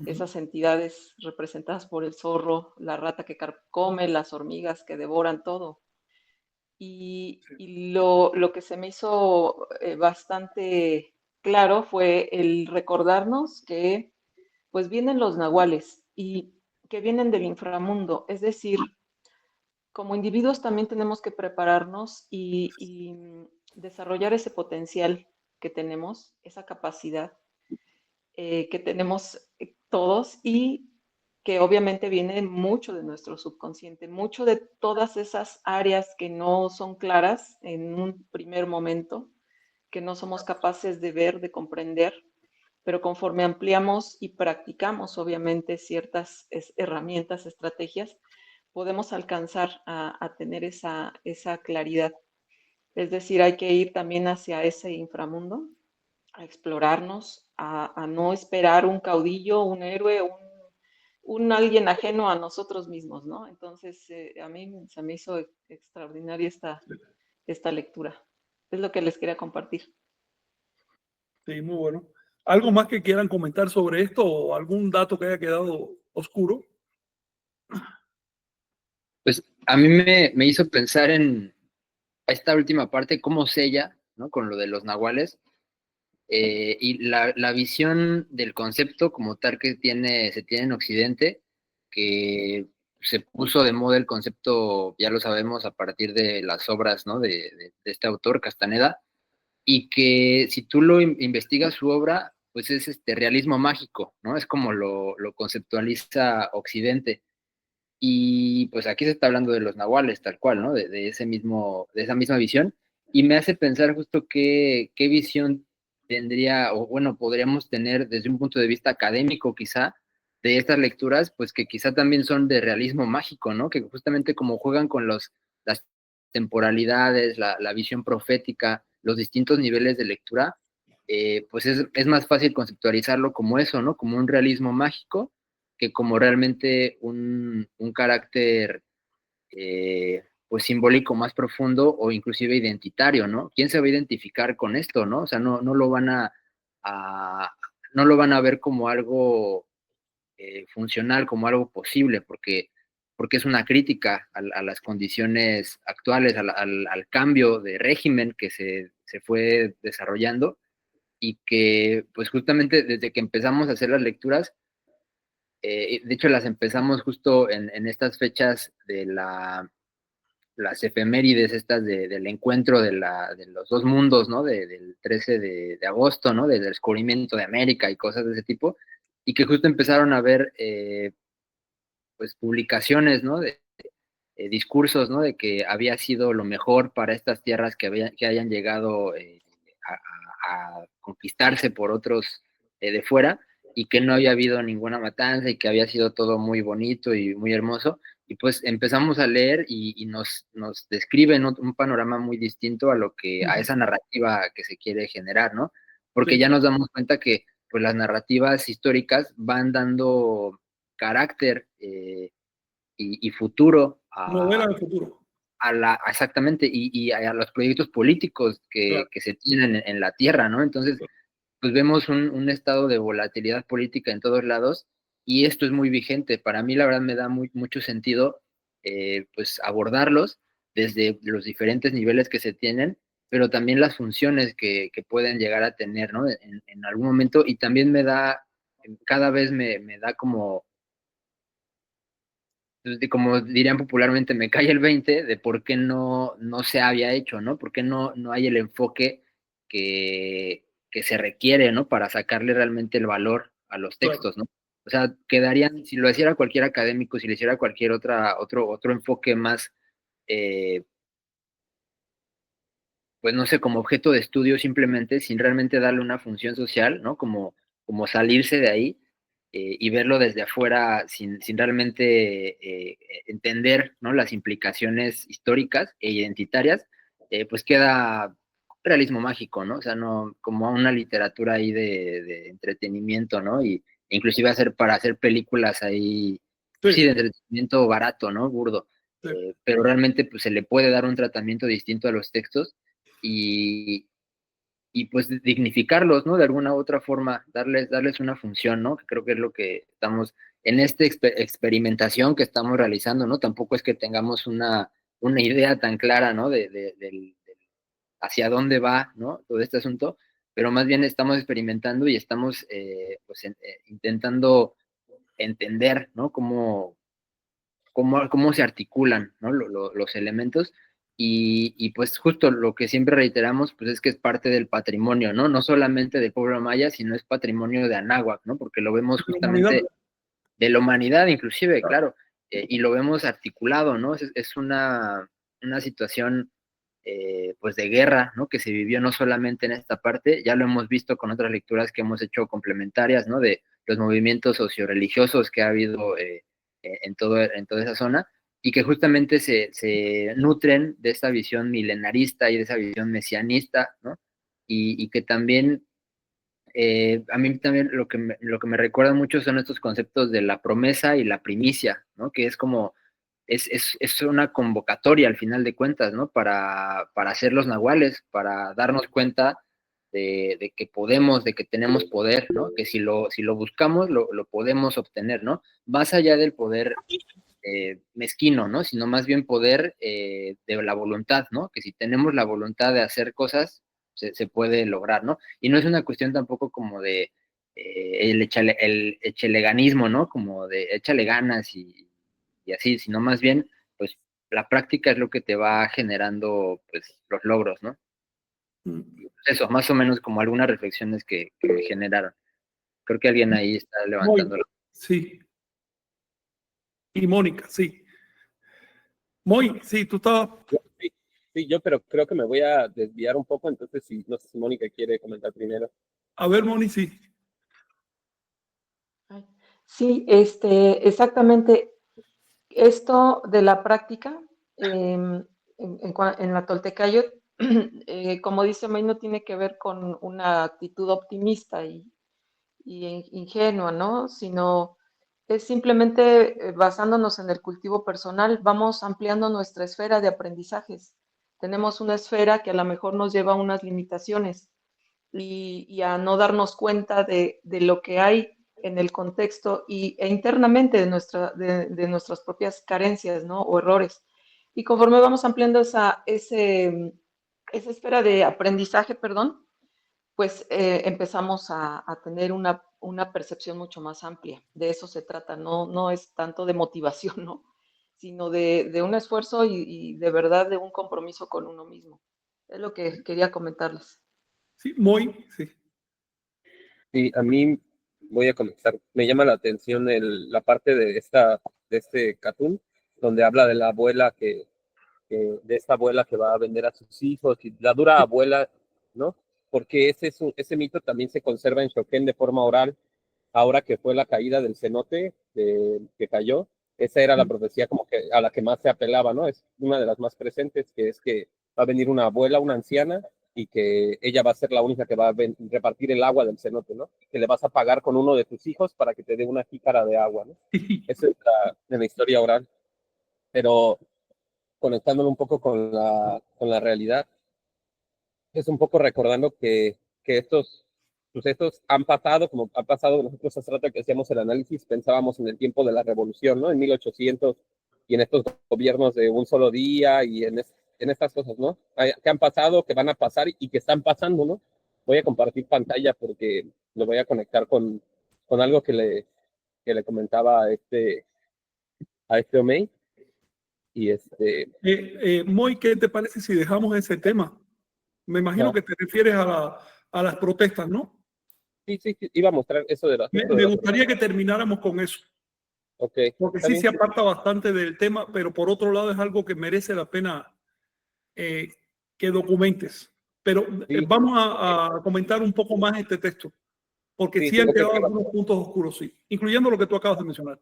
esas entidades representadas por el zorro, la rata que come, las hormigas que devoran todo. Y lo que se me hizo bastante claro fue el recordarnos que pues vienen los nahuales y que vienen del inframundo, es decir, como individuos también tenemos que prepararnos y desarrollar ese potencial que tenemos, esa capacidad que tenemos todos y que obviamente viene mucho de nuestro subconsciente, mucho de todas esas áreas que no son claras en un primer momento, que no somos capaces de ver, de comprender, pero conforme ampliamos y practicamos obviamente ciertas herramientas, estrategias, podemos alcanzar a tener esa claridad. Es decir, hay que ir también hacia ese inframundo, a explorarnos, a no esperar un caudillo, un héroe, un alguien ajeno a nosotros mismos, ¿no? Entonces, a mí se me hizo extraordinaria esta lectura. Es lo que les quería compartir. Sí, muy bueno. ¿Algo más que quieran comentar sobre esto o algún dato que haya quedado oscuro? Pues a mí me hizo pensar en esta última parte, cómo sella, ¿no? Con lo de los nahuales, y la visión del concepto como tal que se tiene en Occidente, que se puso de moda el concepto, ya lo sabemos, a partir de las obras, ¿no? de este autor, Castaneda, y que si tú investigas su obra, pues es este realismo mágico, ¿no? Es como lo conceptualiza Occidente. Y pues aquí se está hablando de los nahuales, tal cual, ¿no? De esa misma visión. Y me hace pensar justo qué visión tendría, o bueno, podríamos tener desde un punto de vista académico quizá, de estas lecturas, pues que quizá también son de realismo mágico, ¿no? Que justamente como juegan con las temporalidades, la visión profética, los distintos niveles de lectura, pues es más fácil conceptualizarlo como eso, ¿no? Como un realismo mágico que como realmente un carácter pues simbólico más profundo o inclusive identitario, ¿no? ¿Quién se va a identificar con esto, no? O sea, no lo van a no lo van a ver como algo funcional, como algo posible, porque es una crítica a las condiciones actuales, al cambio de régimen que se fue desarrollando y que pues justamente desde que empezamos a hacer las lecturas, de hecho, las empezamos justo en estas fechas de las efemérides estas del encuentro de los dos mundos, ¿no? Del 13 de agosto, ¿no? Del descubrimiento de América y cosas de ese tipo, y que justo empezaron a ver, pues, publicaciones, ¿no? Discursos, ¿no? De que había sido lo mejor para estas tierras que hayan llegado a conquistarse por otros de fuera y que no había habido ninguna matanza y que había sido todo muy bonito y muy hermoso. Y pues empezamos a leer y nos describen un panorama muy distinto a esa narrativa que se quiere generar, ¿no? Porque Sí. ya nos damos cuenta que pues las narrativas históricas van dando carácter y futuro Novela del futuro. exactamente, y a los proyectos políticos Claro. que se tienen en la tierra, ¿no? Entonces, pues vemos un estado de volatilidad política en todos lados y esto es muy vigente. Para mí, la verdad, me da mucho sentido, pues, abordarlos desde los diferentes niveles que se tienen, pero también las funciones que pueden llegar a tener, ¿no? En algún momento, y también cada vez me da como dirían popularmente, me cae el 20 de por qué no se había hecho, ¿no? Por qué no hay el enfoque que se requiere, ¿no? Para sacarle realmente el valor a los Claro. textos, ¿no? O sea, quedarían, si lo hiciera cualquier académico, si le hiciera cualquier otro enfoque más, pues no sé, como objeto de estudio simplemente, sin realmente darle una función social, ¿no? Como salirse de ahí y verlo desde afuera sin realmente entender, ¿no? Las implicaciones históricas e identitarias, pues queda realismo mágico, ¿no? O sea, no, como una literatura ahí de entretenimiento, ¿no? Y inclusive para hacer películas ahí, pues sí, Sí, de entretenimiento barato, ¿no? Burdo. sí. Pero realmente pues se le puede dar un tratamiento distinto a los textos y pues dignificarlos, ¿no? De alguna u otra forma, darles una función, ¿no? Que creo que es lo que estamos en esta experimentación que estamos realizando, ¿no? Tampoco es que tengamos una idea tan clara, ¿no? Del hacia dónde va, ¿no? Todo este asunto, pero más bien estamos experimentando y estamos pues intentando entender, ¿no? Cómo se articulan, ¿no? Los elementos y pues justo lo que siempre reiteramos, pues es que es parte del patrimonio, ¿no? No solamente del pueblo maya, sino es patrimonio de Anáhuac, ¿no? Porque lo vemos justamente de la humanidad inclusive, claro, y lo vemos articulado, ¿no? Es una situación pues de guerra, ¿no? Que se vivió no solamente en esta parte, ya lo hemos visto con otras lecturas que hemos hecho complementarias, ¿no? De los movimientos socioreligiosos que ha habido en toda esa zona y que justamente se nutren de esta visión milenarista y de esa visión mesianista, ¿no? Y que también, a mí también lo que me recuerda mucho son estos conceptos de la promesa y la primicia, ¿no? Que es como, es una convocatoria al final de cuentas, ¿no? Para hacer los nahuales, para darnos cuenta de que podemos, de que tenemos poder, ¿no? Que si lo buscamos, lo podemos obtener, ¿no? Más allá del poder mezquino, ¿no? Sino más bien poder de la voluntad, ¿no? Que si tenemos la voluntad de hacer cosas, se puede lograr, ¿no? Y no es una cuestión tampoco como de el echeleganismo, ¿no? Como de échale ganas y así, sino más bien, pues la práctica es lo que te va generando, pues, los logros, ¿no? Eso, más o menos como algunas reflexiones que me generaron. Creo que alguien ahí está levantando la... Sí. Y Mónica, sí. Moy, sí, tú estabas... Sí, yo, pero creo que me voy a desviar un poco, entonces si, no sé si Mónica quiere comentar primero. A ver, Moni, sí. Sí, exactamente. Esto de la práctica en la Toltecayot, como dice May, no tiene que ver con una actitud optimista y ingenua, ¿no? Sino es simplemente basándonos en el cultivo personal, vamos ampliando nuestra esfera de aprendizajes. Tenemos una esfera que a lo mejor nos lleva a unas limitaciones y a no darnos cuenta de lo que hay en el contexto e internamente de nuestras propias carencias, ¿no? O errores. Y conforme vamos ampliando esa esfera de aprendizaje, perdón, pues empezamos a tener una percepción mucho más amplia. De eso se trata, no es tanto de motivación, ¿no? Sino de un esfuerzo y de verdad de un compromiso con uno mismo. Es lo que quería comentarles. Sí, Moy, sí. Sí, a mí voy a comenzar. Me llama la atención la parte de este cartoon, donde habla de la abuela de esta abuela que va a vender a sus hijos, y la dura abuela, ¿no? Porque ese mito también se conserva en Shoken de forma oral, ahora que fue la caída del cenote que cayó. Esa era la profecía como que a la que más se apelaba, ¿no? Es una de las más presentes, que es que va a venir una abuela, una anciana, y que ella va a ser la única que va a repartir el agua del cenote, ¿no? Que le vas a pagar con uno de tus hijos para que te dé una jícara de agua, ¿no? Eso es en la historia oral. Pero conectándolo un poco con la realidad, es un poco recordando que estos sucesos han pasado, como ha pasado nosotros hace rato que hacíamos el análisis, pensábamos en el tiempo de la revolución, ¿no? En 1800 y en estos gobiernos de un solo día y en estas cosas, ¿no? Que han pasado, que van a pasar y que están pasando, ¿no? Voy a compartir pantalla porque lo voy a conectar con algo que le comentaba a este Omey. Y Moy, ¿qué te parece si dejamos ese tema? Me imagino que te refieres a las protestas, ¿no? Sí, iba a mostrar eso de las... Me gustaría que termináramos con eso. Okay. Porque sí se aparta bastante del tema, pero por otro lado es algo que merece la pena que documentes. Pero sí. Vamos a comentar un poco más este texto, porque sí han quedado algunos puntos oscuros, sí, incluyendo lo que tú acabas de mencionar.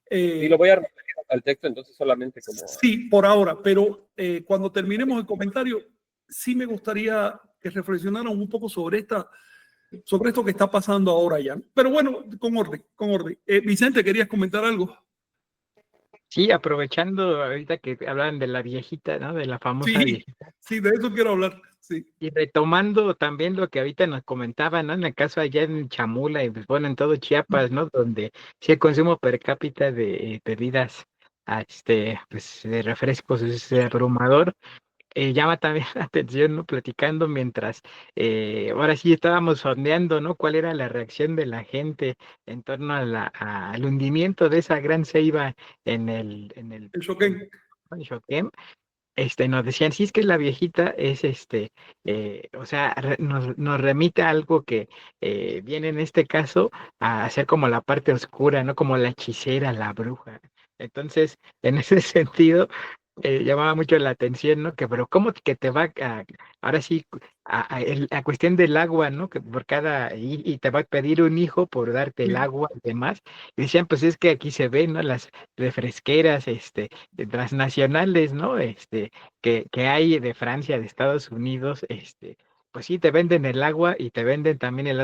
Sí, lo voy a referir al texto, entonces solamente como... Sí, por ahora, pero cuando terminemos el comentario, sí me gustaría que reflexionaran un poco sobre esto que está pasando ahora ya. Pero bueno, con orden. Vicente, ¿querías comentar algo? Sí, aprovechando ahorita que hablan de la viejita, ¿no? De la famosa Sí. viejita. Sí, de eso quiero hablar. Sí, Y retomando también lo que ahorita nos comentaban, ¿no? En el caso allá en Chamula y pues bueno, en todo Chiapas, ¿no? Donde sí el consumo per cápita de bebidas, pues de refrescos es abrumador. Llama también la atención, ¿no? Platicando mientras, ahora sí estábamos sondeando, ¿no? ¿Cuál era la reacción de la gente en torno al hundimiento de esa gran ceiba el choque. en Choquén? Nos decían, sí, es que la viejita es o sea, nos remite a algo que viene en este caso a ser como la parte oscura, ¿no? Como la hechicera, la bruja. Entonces, en ese sentido, llamaba mucho la atención, ¿no? Que, pero ¿cómo que te va a, ahora sí, a cuestión del agua, ¿no? Que por y te va a pedir un hijo por darte el agua y demás. Y decían, pues es que aquí se ven, ¿no? Las refresqueras, transnacionales, ¿no? Que hay de Francia, de Estados Unidos, pues sí, te venden el agua y te venden también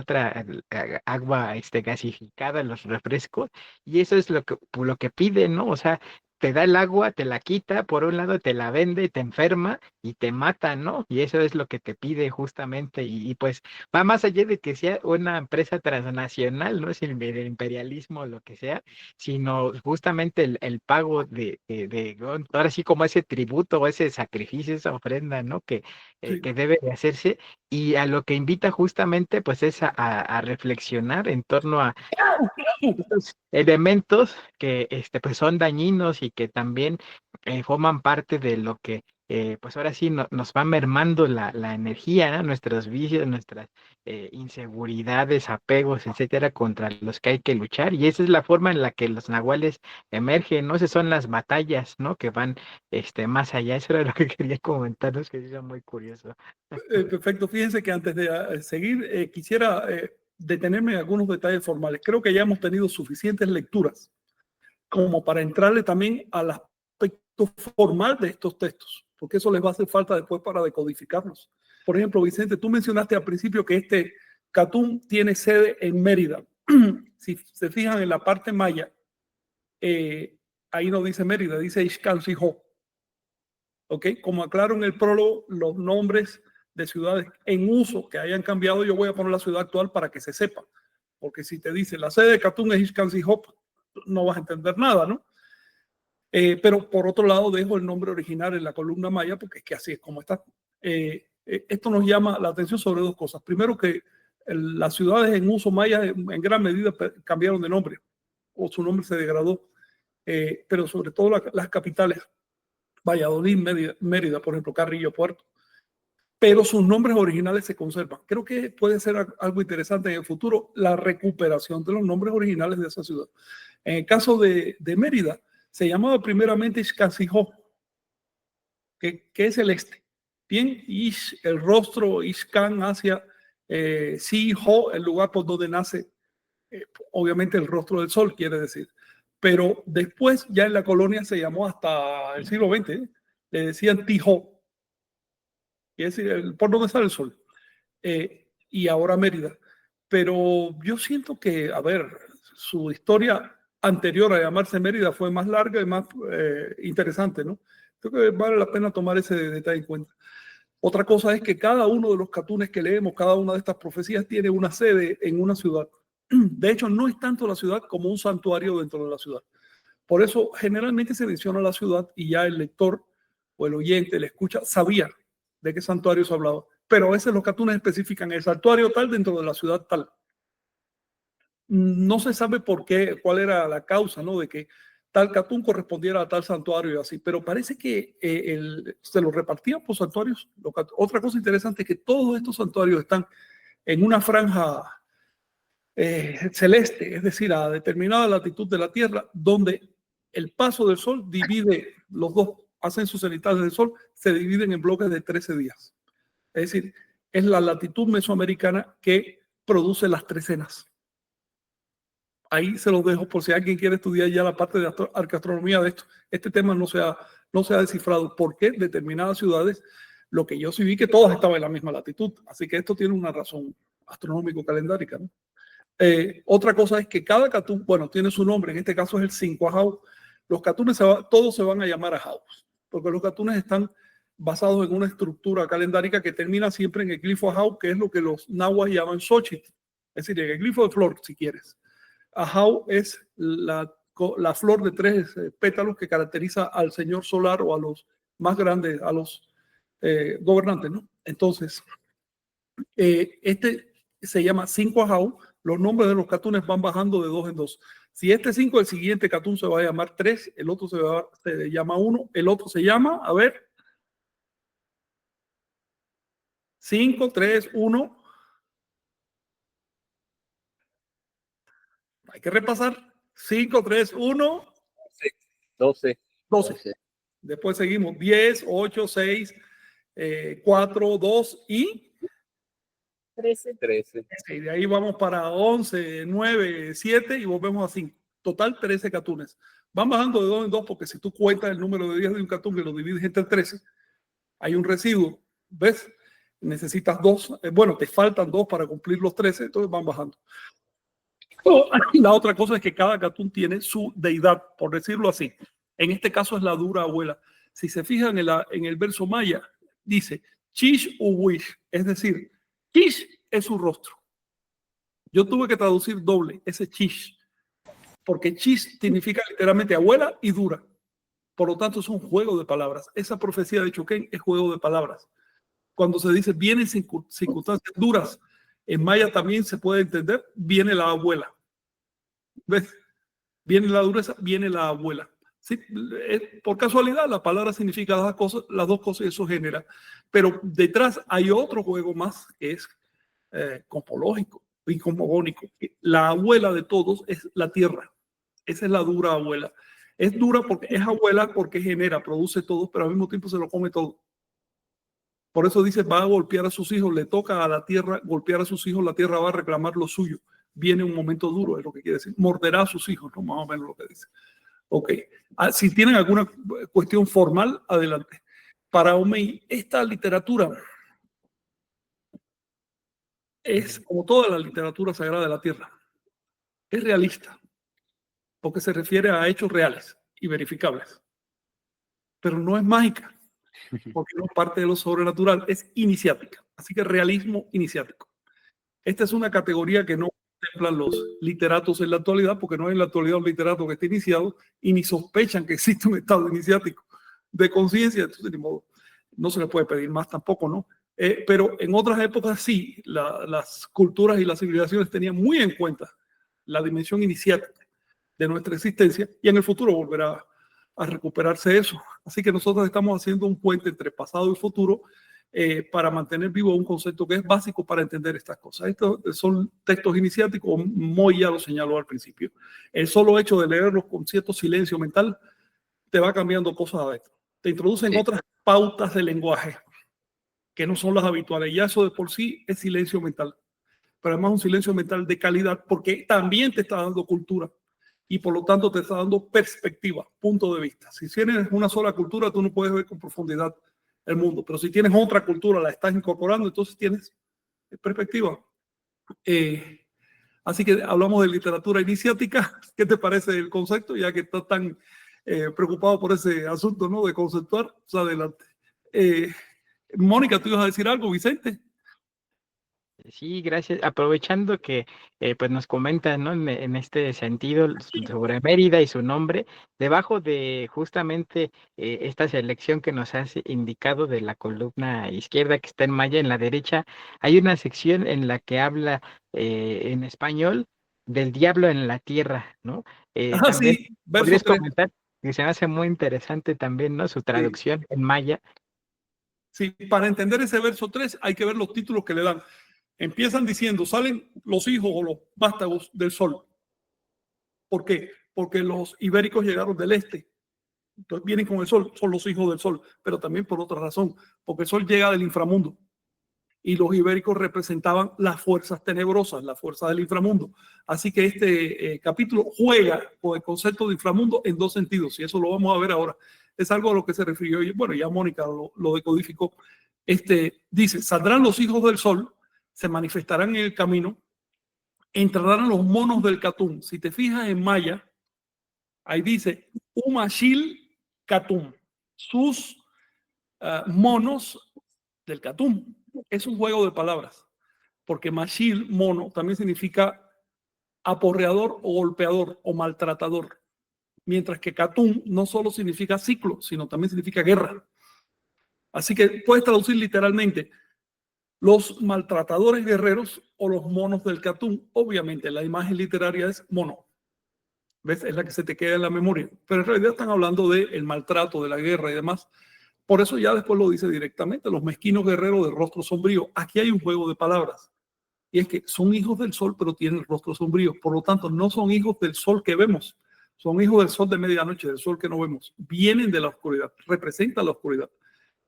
agua, gasificada, los refrescos, y eso es lo que piden, ¿no? O sea, te da el agua, te la quita, por un lado te la vende, te enferma y te mata, ¿no? Y eso es lo que te pide justamente, y pues va más allá de que sea una empresa transnacional, ¿no? Es el imperialismo o lo que sea, sino justamente el pago ahora sí como ese tributo o ese sacrificio, esa ofrenda, ¿no? Sí. Que debe de hacerse, y a lo que invita justamente pues es a reflexionar en torno a estos elementos que pues son dañinos y que también forman parte de lo que pues ahora sí nos va mermando la energía, ¿no? Nuestros vicios, nuestras inseguridades, apegos, etcétera, contra los que hay que luchar, y esa es la forma en la que los nahuales emergen, ¿no? Esas son las batallas, ¿no? Que van más allá. Eso era lo que quería comentarnos, que es muy curioso. Perfecto. Fíjense que antes de seguir, quisiera detenerme en algunos detalles formales. Creo que ya hemos tenido suficientes lecturas como para entrarle también al aspecto formal de estos textos, porque eso les va a hacer falta después para decodificarlos. Por ejemplo, Vicente, tú mencionaste al principio que este Catún tiene sede en Mérida. Si se fijan en la parte maya, ahí no dice Mérida, dice Ixcancijó. ¿Ok? Como aclaro en el prólogo, los nombres de ciudades en uso que hayan cambiado, yo voy a poner la ciudad actual para que se sepa. Porque si te dice la sede de Catún es Ixcancijó, no vas a entender nada, ¿no? Pero por otro lado dejo el nombre original en la columna maya porque es que así es como está. Esto nos llama la atención sobre dos cosas. Primero, que las ciudades en uso maya en gran medida cambiaron de nombre o su nombre se degradó, pero sobre todo las capitales, Valladolid, Mérida, por ejemplo, Carrillo, Puerto, pero sus nombres originales se conservan. Creo que puede ser algo interesante en el futuro la recuperación de los nombres originales de esa ciudad. En el caso de Mérida, se llamaba primeramente Ixcancijó, que es el este. Bien, Ish, el rostro, Ixcan hacia Sijo, el lugar por donde nace, obviamente el rostro del sol, quiere decir. Pero después, ya en la colonia se llamó hasta el siglo XX, le decían Tijó, quiere decir por donde sale el sol. Y ahora Mérida. Pero yo siento que, a ver, su historia anterior a llamarse Mérida fue más larga y más interesante, ¿no? Creo que vale la pena tomar ese detalle en cuenta. Otra cosa es que cada uno de los catunes que leemos, cada una de estas profecías tiene una sede en una ciudad. De hecho, no es tanto la ciudad como un santuario dentro de la ciudad. Por eso, generalmente se menciona la ciudad y ya el lector o el oyente, el escucha, sabía de qué santuario se hablaba. Pero a veces los catunes especifican el santuario tal dentro de la ciudad tal. No se sabe por qué, cuál era la causa, ¿no? De que tal catún correspondiera a tal santuario y así, pero parece que se lo repartían por santuarios. Otra cosa interesante es que todos estos santuarios están en una franja celeste, es decir, a determinada latitud de la Tierra, donde el paso del Sol divide los dos ascensos cenitales del Sol, se dividen en bloques de 13 días. Es decir, es la latitud mesoamericana que produce las trecenas. Ahí se los dejo por si alguien quiere estudiar ya la parte de arqueastronomía de esto. Este tema no se ha descifrado. ¿Por qué determinadas ciudades? Lo que yo sí vi que todas estaban en la misma latitud. Así que esto tiene una razón astronómico-calendárica, ¿no? Otra cosa es que cada catún, bueno, tiene su nombre. En este caso es el 5 ajau. Los catunes todos se van a llamar ajaus, porque los catunes están basados en una estructura calendárica que termina siempre en el glifo Ahau, que es lo que los nahuas llaman Xochitl, es decir, el glifo de flor, si quieres. Ahau es la flor de 3 pétalos que caracteriza al señor solar o a los más grandes, a los gobernantes, ¿no? Entonces, este se llama 5 Ahau. Los nombres de los catunes van bajando de 2 en 2. Si este 5, el siguiente catún se va a llamar 3, el otro se llama 1, el otro se llama, a ver, 5, 3, 1. Hay que repasar. 5, 3, 1, 12. 12. Después seguimos 10, 8, 6, 4, 2 y 13. Y de ahí vamos para 11, 9, 7 y volvemos a 5. Total 13 catunes. Van bajando de 2 en 2 porque si tú cuentas el número de días de un catún y lo divides entre 13, hay un residuo. ¿Ves? Necesitas 2. Bueno, te faltan 2 para cumplir los 13, entonces van bajando. La otra cosa es que cada catún tiene su deidad, por decirlo así. En este caso es la dura abuela. Si se fijan en el verso maya, dice Chish Uwish, es decir, Chish es su rostro. Yo tuve que traducir doble ese Chish, porque Chish significa literalmente abuela y dura. Por lo tanto, es un juego de palabras. Esa profecía de Choquén es juego de palabras. Cuando se dice vienen circunstancias duras, en maya también se puede entender, viene la abuela. ¿Ves? Viene la dureza, viene la abuela. Sí, por casualidad, la palabra significa las dos cosas y eso genera. Pero detrás hay otro juego más que es cosmológico y cosmogónico. La abuela de todos es la tierra. Esa es la dura abuela. Es dura porque es abuela porque genera, produce todo, pero al mismo tiempo se lo come todo. Por eso dice, va a golpear a sus hijos, le toca a la tierra golpear a sus hijos, la tierra va a reclamar lo suyo. Viene un momento duro, es lo que quiere decir. Morderá a sus hijos, ¿no? Más o menos lo que dice. Ok. Si tienen alguna cuestión formal, adelante. Para Omey, esta literatura es, como toda la literatura sagrada de la tierra, es realista, porque se refiere a hechos reales y verificables. Pero no es mágica, porque no es parte de lo sobrenatural, es iniciática. Así que realismo iniciático. Esta es una categoría que no contemplan los literatos en la actualidad, porque no hay en la actualidad un literato que esté iniciado y ni sospechan que existe un estado iniciático de conciencia. Entonces, de modo, no se le puede pedir más tampoco, ¿no? Pero en otras épocas sí, las culturas y las civilizaciones tenían muy en cuenta la dimensión iniciática de nuestra existencia y en el futuro volverá a recuperarse eso. Así que nosotros estamos haciendo un puente entre pasado y futuro para mantener vivo un concepto que es básico para entender estas cosas. Estos son textos iniciáticos, Moy ya lo señaló al principio. El solo hecho de leerlos con cierto silencio mental te va cambiando cosas adentro. Te introducen otras pautas de lenguaje que no son las habituales. Ya eso de por sí es silencio mental. Pero además un silencio mental de calidad porque también te está dando cultura y por lo tanto te está dando perspectiva, punto de vista. Si tienes una sola cultura, tú no puedes ver con profundidad el mundo, pero si tienes otra cultura, la estás incorporando, entonces tienes perspectiva. Así que hablamos de literatura iniciática. ¿Qué te parece el concepto? Ya que estás tan preocupado por ese asunto, ¿no? De conceptuar, pues adelante. Mónica, ¿tú ibas a decir algo, Vicente? Sí, gracias. Aprovechando que pues nos comentan, ¿no? En este sentido sobre Mérida y su nombre, debajo de justamente esta selección que nos has indicado de la columna izquierda que está en maya, en la derecha, hay una sección en la que habla en español del diablo en la tierra, ¿no? También Sí, verso podrías 3. comentar que se me hace muy interesante también, ¿no? Su traducción en maya. Sí, para entender ese verso 3 hay que ver los títulos que le dan. Empiezan diciendo, salen los hijos o los vástagos del sol. ¿Por qué? Porque los ibéricos llegaron del este. Entonces vienen con el sol, son los hijos del sol, pero también por otra razón, porque el sol llega del inframundo. Y los ibéricos representaban las fuerzas tenebrosas, las fuerzas del inframundo. Así que este capítulo juega con el concepto de inframundo en dos sentidos, y eso lo vamos a ver ahora. Es algo a lo que se refirió, bueno, ya Mónica lo decodificó. Dice, saldrán los hijos del sol, se manifestarán en el camino, entrarán los monos del Catún. Si te fijas en maya, ahí dice, Umashil Catún. Sus monos del Catún. Es un juego de palabras, porque Mashil, mono, también significa aporreador o golpeador o maltratador, mientras que Catún no solo significa ciclo, sino también significa guerra. Así que puedes traducir literalmente los maltratadores guerreros o los monos del Catún. Obviamente la imagen literaria es mono, ¿ves? Es la que se te queda en la memoria, pero en realidad están hablando del maltrato, de la guerra y demás. Por eso ya después lo dice directamente, los mezquinos guerreros de rostro sombrío. Aquí hay un juego de palabras, y es que son hijos del sol, pero tienen el rostro sombrío. Por lo tanto, no son hijos del sol que vemos, son hijos del sol de medianoche, del sol que no vemos. Vienen de la oscuridad, representan la oscuridad.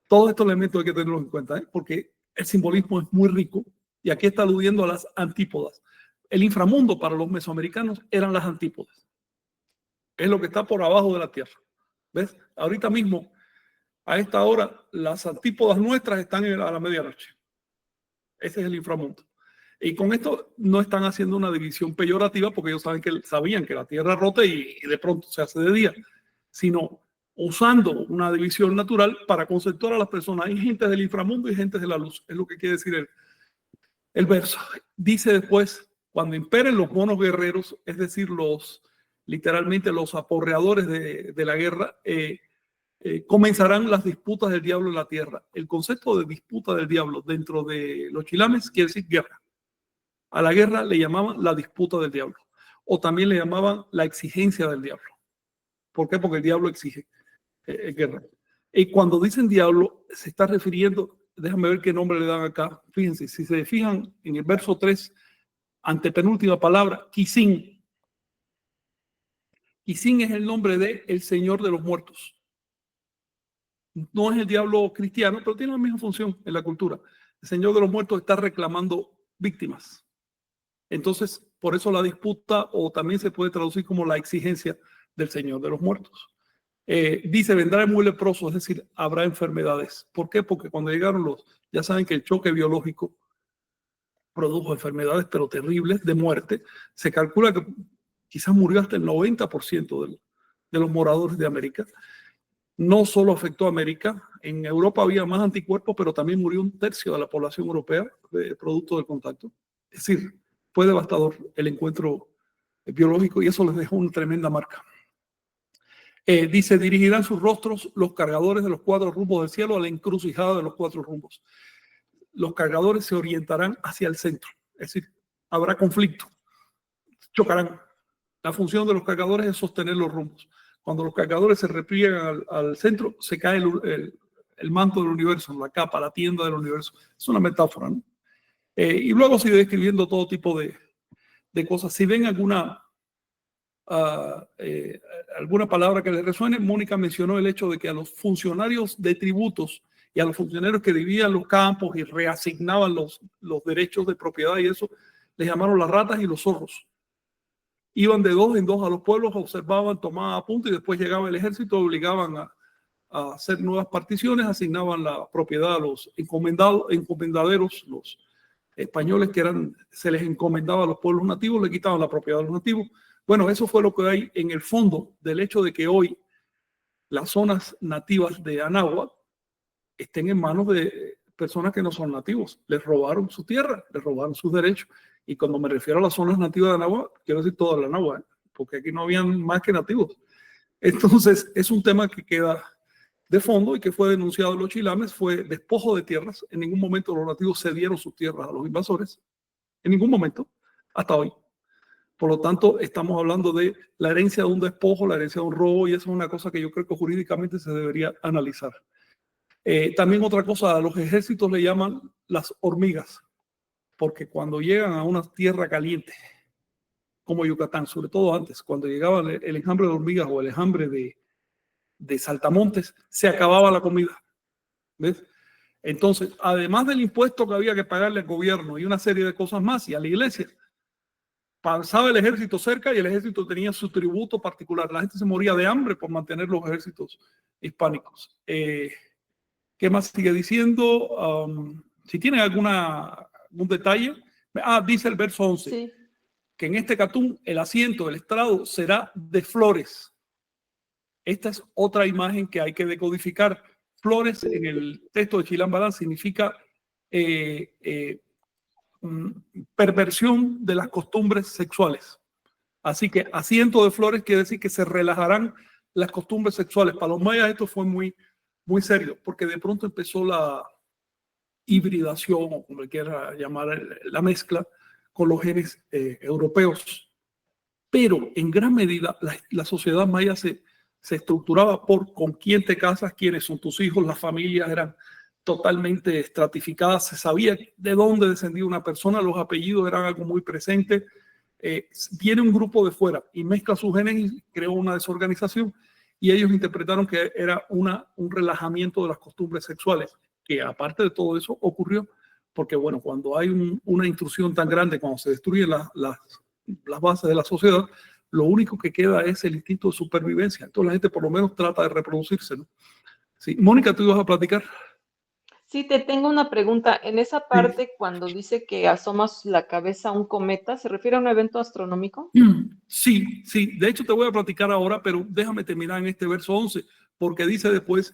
Todos estos elementos hay que tenerlos en cuenta, porque el simbolismo es muy rico, y aquí está aludiendo a las antípodas. El inframundo para los mesoamericanos eran las antípodas. Es lo que está por abajo de la tierra. ¿Ves? Ahorita mismo, a esta hora, las antípodas nuestras están a la medianoche. Ese es el inframundo. Y con esto no están haciendo una división peyorativa, porque ellos sabían que la tierra rota y de pronto se hace de día, sino usando una división natural para conceptuar a las personas. Hay gente del inframundo y gente de la luz. Es lo que quiere decir el verso. Dice después, cuando imperen los monos guerreros, es decir, literalmente los aporreadores de la guerra, comenzarán las disputas del diablo en la tierra. El concepto de disputa del diablo dentro de los chilames quiere decir guerra. A la guerra le llamaban la disputa del diablo, o también le llamaban la exigencia del diablo. ¿Por qué? Porque el diablo exige guerra. Y cuando dicen diablo, se está refiriendo, déjame ver qué nombre le dan acá. Fíjense, si se fijan en el verso 3, antepenúltima palabra, Kisin. Kisin es el nombre de el Señor de los muertos. No es el diablo cristiano, pero tiene la misma función en la cultura. El Señor de los muertos está reclamando víctimas. Entonces, por eso la disputa, o también se puede traducir como la exigencia del Señor de los muertos. Dice, vendrá el muy leproso, es decir, habrá enfermedades. ¿Por qué? Porque cuando llegaron ya saben que el choque biológico produjo enfermedades, pero terribles, de muerte. Se calcula que quizás murió hasta el 90% de los moradores de América. No solo afectó a América, en Europa había más anticuerpos, pero también murió 1/3 de la población europea producto del contacto. Es decir, fue devastador el encuentro biológico y eso les dejó una tremenda marca. Dice, dirigirán sus rostros los cargadores de los 4 rumbos del cielo a la encrucijada de los 4 rumbos. Los cargadores se orientarán hacia el centro, es decir, habrá conflicto, chocarán. La función de los cargadores es sostener los rumbos. Cuando los cargadores se repliegan al centro, se cae el manto del universo, la capa, la tienda del universo. Es una metáfora, ¿no? Y luego sigue describiendo todo tipo de cosas. Si ven alguna palabra que les resuene, Mónica mencionó el hecho de que a los funcionarios de tributos y a los funcionarios que dividían los campos y reasignaban los derechos de propiedad y eso, les llamaron las ratas y los zorros. Iban de 2 en 2 a los pueblos, observaban, tomaban apuntes y después llegaba el ejército, obligaban a hacer nuevas particiones, asignaban la propiedad a los encomendaderos, los españoles se les encomendaba a los pueblos nativos, le quitaban la propiedad a los nativos. Bueno, eso fue lo que hay en el fondo del hecho de que hoy las zonas nativas de Anáhuac estén en manos de personas que no son nativos. Les robaron su tierra, les robaron sus derechos. Y cuando me refiero a las zonas nativas de Anáhuac, quiero decir toda la Anáhuac, porque aquí no habían más que nativos. Entonces, es un tema que queda de fondo y que fue denunciado en los chilames, fue despojo de tierras. En ningún momento los nativos cedieron sus tierras a los invasores. En ningún momento, hasta hoy. Por lo tanto, estamos hablando de la herencia de un despojo, la herencia de un robo, y eso es una cosa que yo creo que jurídicamente se debería analizar. También otra cosa, a los ejércitos le llaman las hormigas, porque cuando llegan a una tierra caliente, como Yucatán, sobre todo antes, cuando llegaba el enjambre de hormigas o el enjambre de saltamontes, se acababa la comida. ¿Ves? Entonces, además del impuesto que había que pagarle al gobierno y una serie de cosas más, y a la iglesia, pasaba el ejército cerca y el ejército tenía su tributo particular. La gente se moría de hambre por mantener los ejércitos hispánicos. ¿Qué más sigue diciendo? Si tienen algún detalle. Dice el verso 11, sí, que en este catún el asiento, el estrado, será de flores. Esta es otra imagen que hay que decodificar. flores en el texto de Chilam Balam significa perversión de las costumbres sexuales. Así que asiento de flores quiere decir que se relajarán las costumbres sexuales. Para los mayas esto fue muy, muy serio, porque de pronto empezó la hibridación, o como le quiera llamar, la mezcla con los genes europeos. Pero en gran medida la sociedad maya se estructuraba por con quién te casas, quiénes son tus hijos, las familias eran totalmente estratificadas, se sabía de dónde descendía una persona, los apellidos eran algo muy presente. Viene un grupo de fuera y mezcla sus genes y creó una desorganización, y ellos interpretaron que era un relajamiento de las costumbres sexuales, que aparte de todo eso ocurrió porque, bueno, cuando hay una intrusión tan grande, cuando se destruyen las bases de la sociedad, lo único que queda es el instinto de supervivencia. Entonces la gente por lo menos trata de reproducirse, ¿no? Sí. Mónica, ¿tú ibas a platicar? Sí, te tengo una pregunta. En esa parte, cuando dice que asomas la cabeza a un cometa, ¿se refiere a un evento astronómico? Sí, sí. De hecho, te voy a platicar ahora, pero déjame terminar en este verso 11, porque dice después,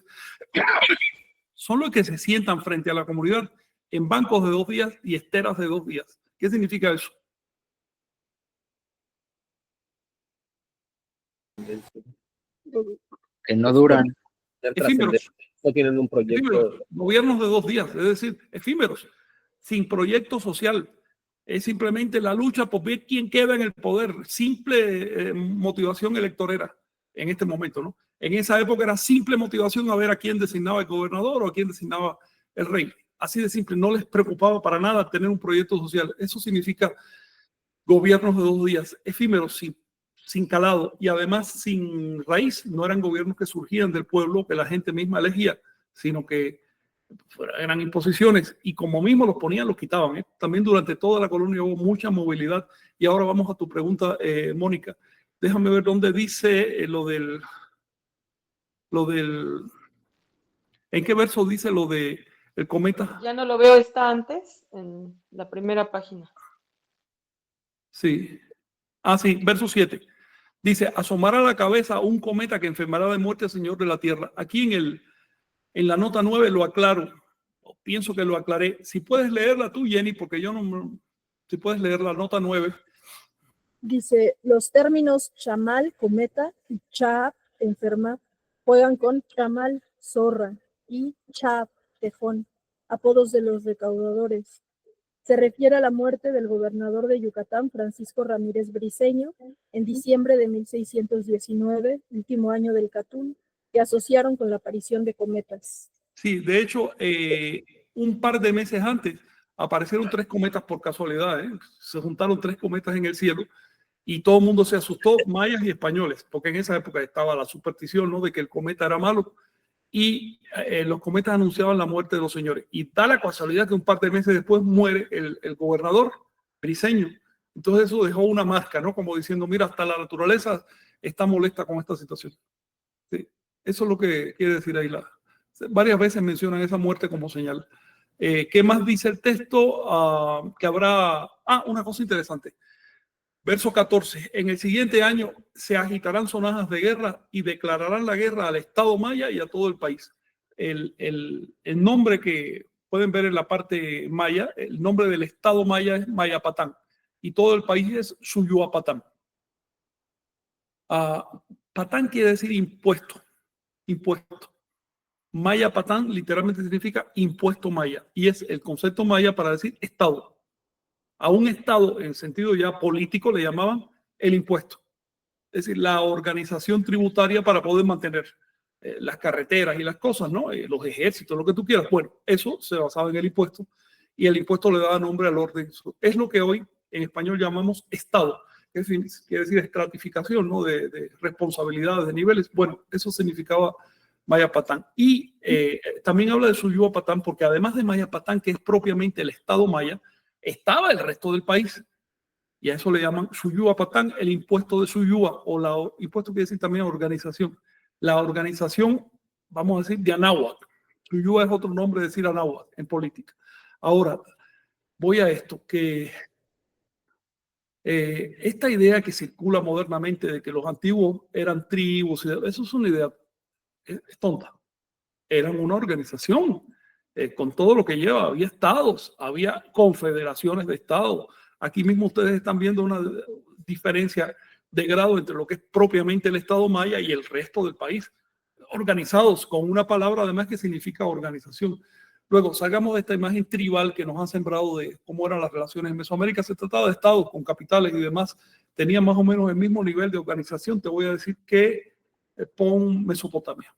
son los que se sientan frente a la comunidad en bancos de 2 días y esteras de 2 días. ¿Qué significa eso? Que no duran. Efímeros. No tienen un proyecto. Efímeros. Gobiernos de 2 días, es decir, efímeros, sin proyecto social. Es simplemente la lucha por ver quién queda en el poder, simple motivación electorera en este momento, ¿no? En esa época era simple motivación a ver a quién designaba el gobernador o a quién designaba el rey. Así de simple, no les preocupaba para nada tener un proyecto social. Eso significa gobiernos de 2 días, efímeros, sin calado y además sin raíz. No eran gobiernos que surgían del pueblo, que la gente misma elegía, sino que eran imposiciones, y como mismo los ponían, los quitaban, ¿eh? También durante toda la colonia hubo mucha movilidad. Y ahora vamos a tu pregunta, Mónica. Déjame ver dónde dice lo del... ¿En qué verso dice lo de el cometa? Ya no lo veo, está antes, en la primera página. Sí. Ah, sí, verso 7. Dice, asomará la cabeza un cometa que enfermará de muerte al Señor de la tierra. Aquí en la nota 9 lo aclaro, o pienso que lo aclaré. Si puedes leerla tú, Jenny, porque yo no... Si puedes leer la nota 9. Dice, los términos chamal, cometa, y chab, enferma, juegan con chamal, zorra, y chab, tejón, apodos de los recaudadores. Se refiere a la muerte del gobernador de Yucatán, Francisco Ramírez Briceño, en diciembre de 1619, último año del Catún, que asociaron con la aparición de cometas. Sí, de hecho, un par de meses antes aparecieron 3 cometas por casualidad, ¿eh? Se juntaron 3 cometas en el cielo y todo el mundo se asustó, mayas y españoles, porque en esa época estaba la superstición, ¿no?, de que el cometa era malo, y los cometas anunciaban la muerte de los señores. Y da la casualidad que un par de meses después muere el gobernador Briceño. Entonces eso dejó una marca, ¿no? Como diciendo, mira, hasta la naturaleza está molesta con esta situación. Sí, eso es lo que quiere decir ahí. Varias veces mencionan esa muerte como señal. ¿Qué más dice el texto? Que habrá... una cosa interesante. Verso 14. En el siguiente año se agitarán sonajas de guerra y declararán la guerra al Estado maya y a todo el país. El nombre que pueden ver en la parte maya, el nombre del Estado maya es Mayapatán y todo el país es Suyuapatán. Patán quiere decir impuesto. Impuesto. Mayapatán literalmente significa impuesto maya y es el concepto maya para decir Estado. A un Estado, en sentido ya político, le llamaban el impuesto. Es decir, la organización tributaria para poder mantener las carreteras y las cosas, ¿no? Los ejércitos, lo que tú quieras. Bueno, eso se basaba en el impuesto y el impuesto le daba nombre al orden. Es lo que hoy en español llamamos Estado. Quiere decir estratificación, ¿no? De responsabilidades, de niveles. Bueno, eso significaba Mayapatán. Y también habla de Suyuapatán porque además de Mayapatán, que es propiamente el Estado maya, estaba el resto del país. Y a eso le llaman Suyuapatán, el impuesto de Suyua, o impuesto quiere decir también organización. La organización, vamos a decir, de Anáhuac. Suyua es otro nombre de decir Anáhuac en política. Ahora, voy a esto, que esta idea que circula modernamente de que los antiguos eran tribus, eso es una idea, es tonta. eran una organización con todo lo que lleva. Había estados, había confederaciones de estados. Aquí mismo ustedes están viendo una diferencia de grado entre lo que es propiamente el estado maya y el resto del país, organizados con una palabra además que significa organización. Luego, salgamos de esta imagen tribal que nos han sembrado de cómo eran las relaciones en Mesoamérica. Se trataba de estados con capitales y demás. Tenían más o menos el mismo nivel de organización. Te voy a decir que pon Mesopotamia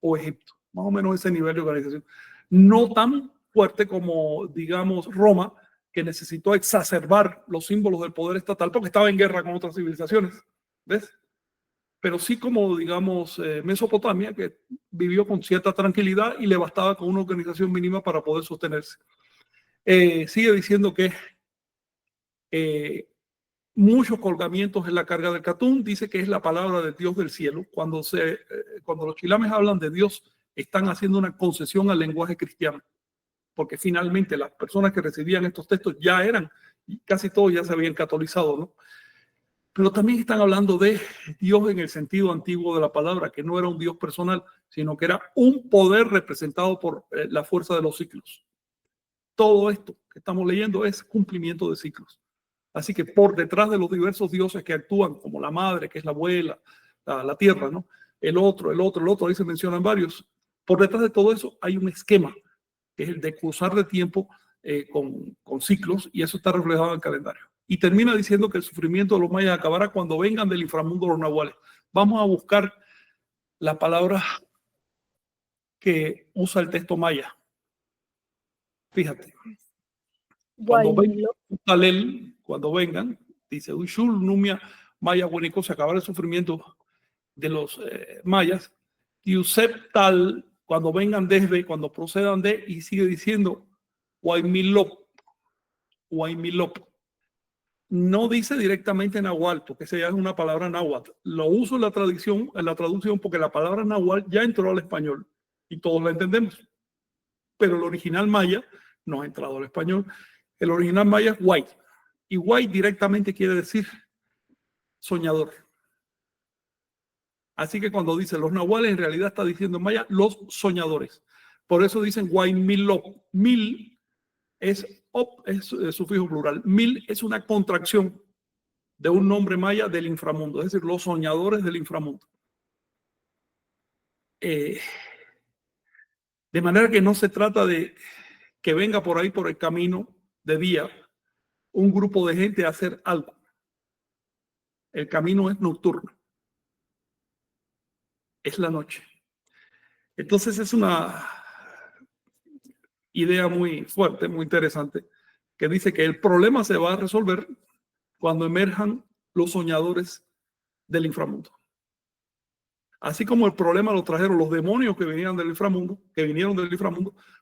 o Egipto. Más o menos ese nivel de organización. No tan fuerte como, digamos, Roma, que necesitó exacerbar los símbolos del poder estatal porque estaba en guerra con otras civilizaciones. ¿Ves? Pero sí como, digamos, Mesopotamia, que vivió con cierta tranquilidad y le bastaba con una organización mínima para poder sostenerse. Sigue diciendo que muchos colgamientos en la carga del catún, dice que es la palabra del Dios del cielo. Cuando los chilames hablan de Dios, están haciendo una concesión al lenguaje cristiano, porque finalmente las personas que recibían estos textos ya eran, casi todos ya se habían catolizado, ¿no? Pero también están hablando de Dios en el sentido antiguo de la palabra, que no era un Dios personal, sino que era un poder representado por la fuerza de los ciclos. Todo esto que estamos leyendo es cumplimiento de ciclos. Así que por detrás de los diversos dioses que actúan, como la madre, que es la abuela, la tierra, ¿no? El otro, ahí se mencionan varios. Por detrás de todo eso hay un esquema, que es el de cruzar de tiempo con ciclos, y eso está reflejado en el calendario. Y termina diciendo que el sufrimiento de los mayas acabará cuando vengan del inframundo los nahuales. Vamos a buscar la palabra que usa el texto maya. Fíjate. Cuando vengan, dice Ushul, Numia, Maya, Huenico, se acabará el sufrimiento de los mayas. Y Useptal, cuando vengan desde, cuando procedan de, y sigue diciendo Huaymilop. No dice directamente nahual, porque esa ya es una palabra náhuatl. Lo uso en la traducción porque la palabra nahual ya entró al español y todos la entendemos. Pero el original maya no ha entrado al español. El original maya es Huay. Y Huay directamente quiere decir soñador. Así que cuando dice los nahuales, en realidad está diciendo en maya los soñadores. Por eso dicen Huaymilop. Mil es sufijo plural. Mil es una contracción de un nombre maya del inframundo, es decir, los soñadores del inframundo. De manera que no se trata de que venga por ahí por el camino de día un grupo de gente a hacer algo. El camino es nocturno. Es la noche. Entonces es una idea muy fuerte, muy interesante, que dice que el problema se va a resolver cuando emerjan los soñadores del inframundo. Así como el problema lo trajeron los demonios que vinieron del inframundo,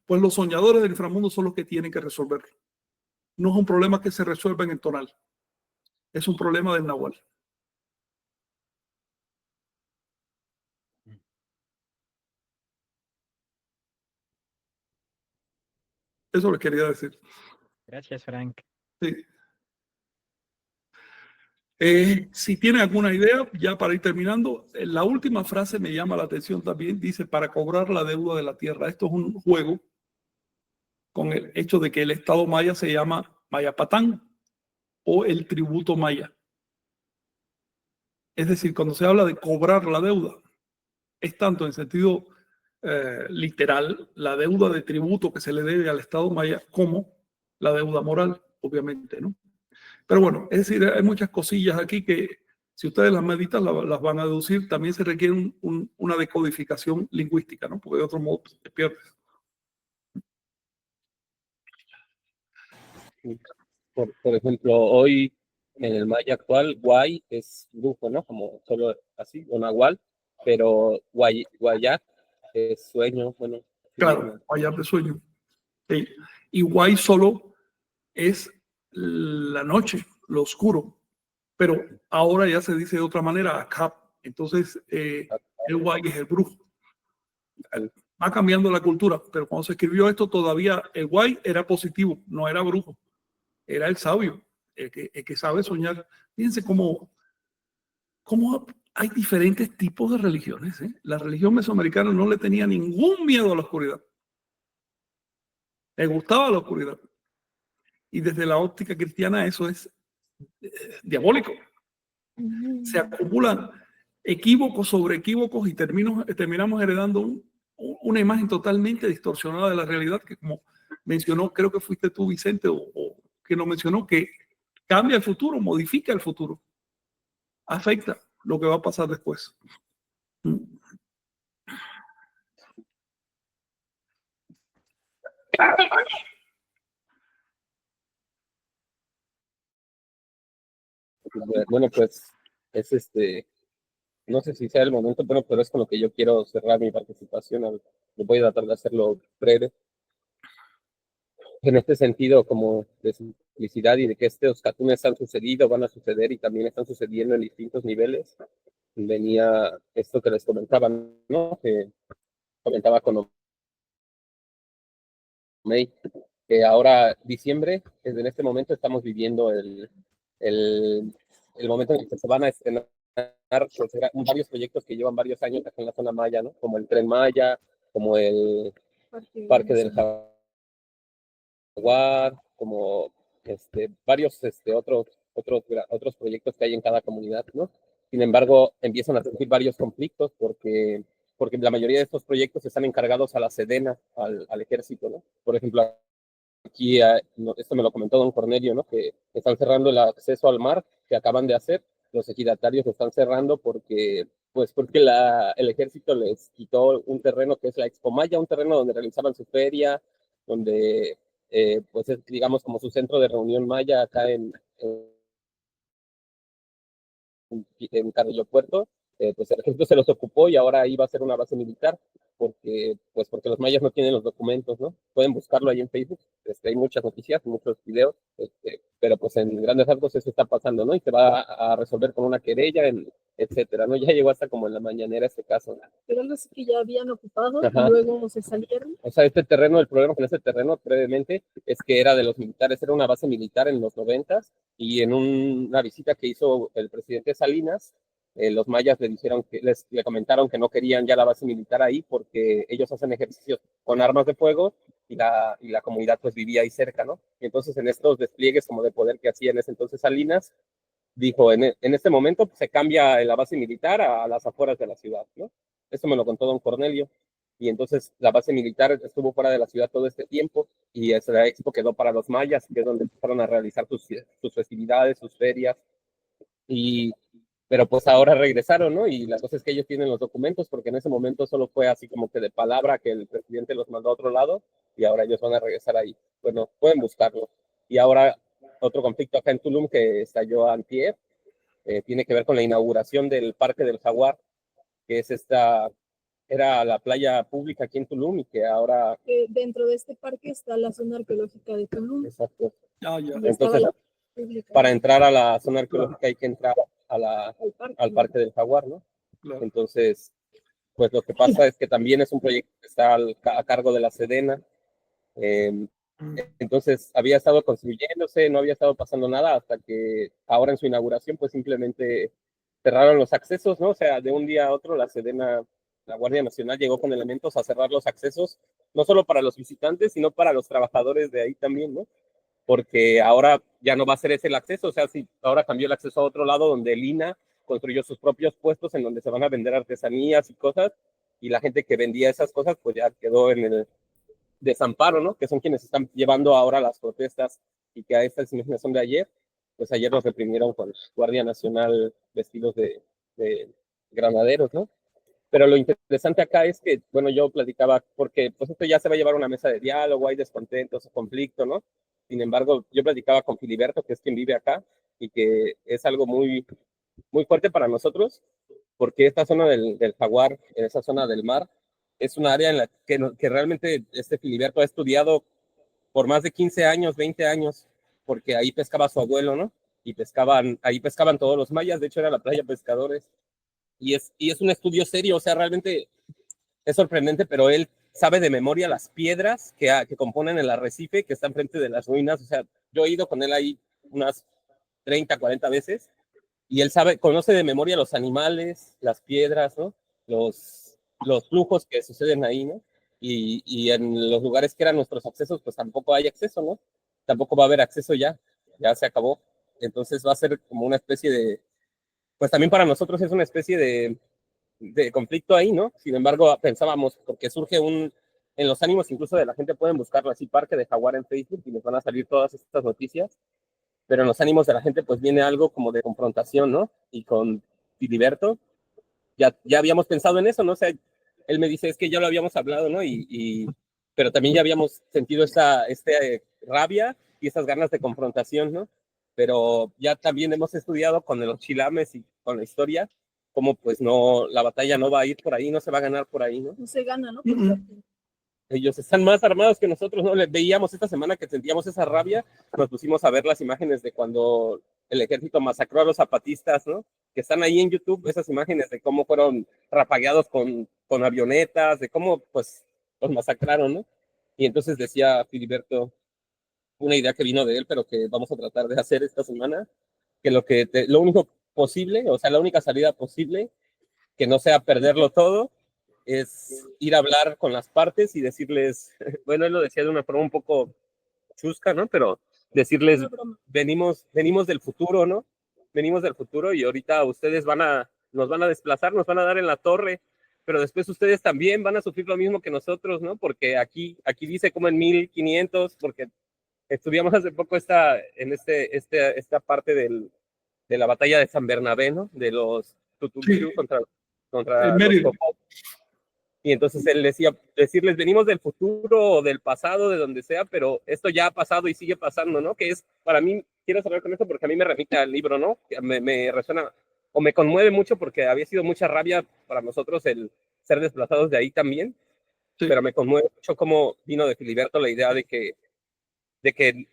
pues los soñadores del inframundo son los que tienen que resolverlo. No es un problema que se resuelva en el tonal. Es un problema del nahual. Eso le quería decir. Gracias, Frank. Sí. Si tienen alguna idea, ya para ir terminando, la última frase me llama la atención también. Dice, para cobrar la deuda de la tierra. Esto es un juego con el hecho de que el estado maya se llama Mayapatán o el tributo maya. Es decir, cuando se habla de cobrar la deuda, es tanto en sentido literal, la deuda de tributo que se le debe al estado maya, como la deuda moral, obviamente, ¿no? Pero bueno, es decir, hay muchas cosillas aquí que si ustedes las meditan, las van a deducir. También se requiere una decodificación lingüística, ¿no? Porque de otro modo se pierde. Por ejemplo, hoy en el maya actual, guay es brujo, ¿no? Como solo así, o nahual, pero guayac es sueño, bueno. Claro, guayac de sueño. Sí. Y guay solo es la noche, lo oscuro. Pero ahora ya se dice de otra manera, acap. Entonces, el guay es el brujo. Va cambiando la cultura, pero cuando se escribió esto todavía el guay era positivo, no era brujo. Era el sabio, el que sabe soñar. Fíjense cómo hay diferentes tipos de religiones, ¿eh? La religión mesoamericana no le tenía ningún miedo a la oscuridad. Le gustaba la oscuridad. Y desde la óptica cristiana eso es diabólico. Se acumulan equívocos sobre equívocos y terminamos heredando una imagen totalmente distorsionada de la realidad que, como mencionó, creo que fuiste tú, Vicente, o que lo mencionó, que cambia el futuro, modifica el futuro, afecta lo que va a pasar después. Bueno, pues es no sé si sea el momento, pero es con lo que yo quiero cerrar mi participación. Voy a tratar de hacerlo breve. En este sentido, como de simplicidad y de que estos cartoons han sucedido, van a suceder y también están sucediendo en distintos niveles, venía esto que les comentaba, ¿no? Que comentaba con Omey, que ahora diciembre, en este momento estamos viviendo el momento en el que se van a estrenar pues, varios proyectos que llevan varios años aquí en la zona Maya, ¿no? Como el Tren Maya, como el Parque del Jaguar, como varios otros proyectos que hay en cada comunidad, ¿no? Sin embargo, empiezan a surgir varios conflictos porque la mayoría de estos proyectos están encargados a la Sedena, al ejército, ¿no? Por ejemplo, aquí, esto me lo comentó don Cornelio, ¿no? Que están cerrando el acceso al mar que acaban de hacer, los ejidatarios lo están cerrando porque el ejército les quitó un terreno que es la Expo Maya, un terreno donde realizaban su feria, donde pues es, digamos, como su centro de reunión maya acá en Carrillo Puerto, pues el ejército se los ocupó y ahora ahí va a ser una base militar, porque los mayas no tienen los documentos, ¿no? Pueden buscarlo ahí en Facebook, hay muchas noticias, muchos videos, pero pues en grandes rasgos eso está pasando, ¿no? Y se va a resolver con una querella, etcétera, ¿no? Ya llegó hasta como en la mañanera este caso, ¿no? Pero algo así que ya habían ocupado Ajá. y luego se salieron. O sea, este terreno, el problema con este terreno, brevemente, es que era de los militares, era una base militar en los 90s, y en una visita que hizo el presidente Salinas, los mayas le dijeron le comentaron que no querían ya la base militar ahí porque ellos hacen ejercicios con armas de fuego y la comunidad pues vivía ahí cerca, ¿no? Y entonces en estos despliegues como de poder que hacía en ese entonces Salinas, dijo, en este momento pues, se cambia la base militar a las afueras de la ciudad, ¿no? Eso me lo contó don Cornelio. Y entonces la base militar estuvo fuera de la ciudad todo este tiempo y esa expo quedó para los mayas, que es donde empezaron a realizar sus festividades, sus ferias. Pero pues ahora regresaron, ¿no? Y la cosa es que ellos tienen los documentos, porque en ese momento solo fue así como que de palabra que el presidente los mandó a otro lado y ahora ellos van a regresar ahí. Bueno, pueden buscarlo. Y ahora otro conflicto acá en Tulum que estalló antier, tiene que ver con la inauguración del Parque del Jaguar, que es era la playa pública aquí en Tulum y que ahora... Dentro de este parque está la zona arqueológica de Tulum. Exacto. Ya. Entonces, para entrar a la zona arqueológica hay que entrar al Parque del Jaguar, ¿no? Claro. Entonces, pues lo que pasa es que también es un proyecto que está a cargo de la Sedena. Entonces, había estado construyéndose, no había estado pasando nada hasta que ahora en su inauguración, pues simplemente cerraron los accesos, ¿no? O sea, de un día a otro la Sedena, la Guardia Nacional llegó con elementos a cerrar los accesos, no solo para los visitantes, sino para los trabajadores de ahí también, ¿no? Porque ahora ya no va a ser ese el acceso, o sea, si ahora cambió el acceso a otro lado donde el INA construyó sus propios puestos en donde se van a vender artesanías y cosas, y la gente que vendía esas cosas pues ya quedó en el desamparo, ¿no? Que son quienes están llevando ahora las protestas y que a estas imágenes son de ayer, pues ayer nos reprimieron con Guardia Nacional vestidos de granaderos, ¿no? Pero lo interesante acá es que, bueno, yo platicaba, porque pues esto ya se va a llevar a una mesa de diálogo, hay descontentos o conflicto, ¿no? Sin embargo, yo platicaba con Filiberto, que es quien vive acá, y que es algo muy, muy fuerte para nosotros, porque esta zona del Jaguar, en esa zona del mar, es una área en la que realmente Filiberto ha estudiado por más de 15 años, 20 años, porque ahí pescaba su abuelo, ¿no? Y ahí pescaban todos los mayas, de hecho era la playa Pescadores, y es un estudio serio, o sea, realmente es sorprendente, pero él sabe de memoria las piedras que componen el arrecife que está enfrente de las ruinas, o sea, yo he ido con él ahí unas 30, 40 veces, y él conoce de memoria los animales, las piedras, ¿no? Los flujos que suceden ahí, ¿no? Y en los lugares que eran nuestros accesos, pues tampoco hay acceso, ¿no? Tampoco va a haber acceso ya se acabó. Entonces va a ser como una especie de, pues también para nosotros es una especie de conflicto ahí, ¿no? Sin embargo, pensábamos, porque surge en los ánimos incluso de la gente, pueden buscarlo así, Parque de Jaguar en Facebook, y les van a salir todas estas noticias, pero en los ánimos de la gente pues viene algo como de confrontación, ¿no? Y con Filiberto, ya habíamos pensado en eso, ¿no? O sea, él me dice, es que ya lo habíamos hablado, ¿no? Pero también ya habíamos sentido esta rabia y esas ganas de confrontación, ¿no? Pero ya también hemos estudiado con los chilames y con la historia, cómo pues no, la batalla no va a ir por ahí, no se va a ganar por ahí, ¿no? No se gana, ¿no? Ellos están más armados que nosotros, ¿no? Veíamos esta semana que sentíamos esa rabia, nos pusimos a ver las imágenes de cuando el ejército masacró a los zapatistas, ¿no? Que están ahí en YouTube, esas imágenes de cómo fueron rapagueados con avionetas, de cómo, pues, los masacraron, ¿no? Y entonces decía Filiberto, una idea que vino de él, pero que vamos a tratar de hacer esta semana, que lo único posible, o sea, la única salida posible, que no sea perderlo todo, es ir a hablar con las partes y decirles, bueno, él lo decía de una forma un poco chusca, ¿no? Pero decirles, venimos del futuro, ¿no? Venimos del futuro y ahorita ustedes nos van a desplazar, nos van a dar en la torre, pero después ustedes también van a sufrir lo mismo que nosotros, ¿no? Porque aquí dice como en 1500, porque estudiamos hace poco esta parte de la batalla de San Bernabé, ¿no? De los Tutubiru contra los Popó. Y entonces él decirles, venimos del futuro o del pasado, de donde sea, pero esto ya ha pasado y sigue pasando, ¿no? Que es, para mí, quiero cerrar con esto porque a mí me remite al libro, ¿no? Me resuena o me conmueve mucho porque había sido mucha rabia para nosotros el ser desplazados de ahí también, sí. Pero me conmueve mucho cómo vino de Filiberto la idea de que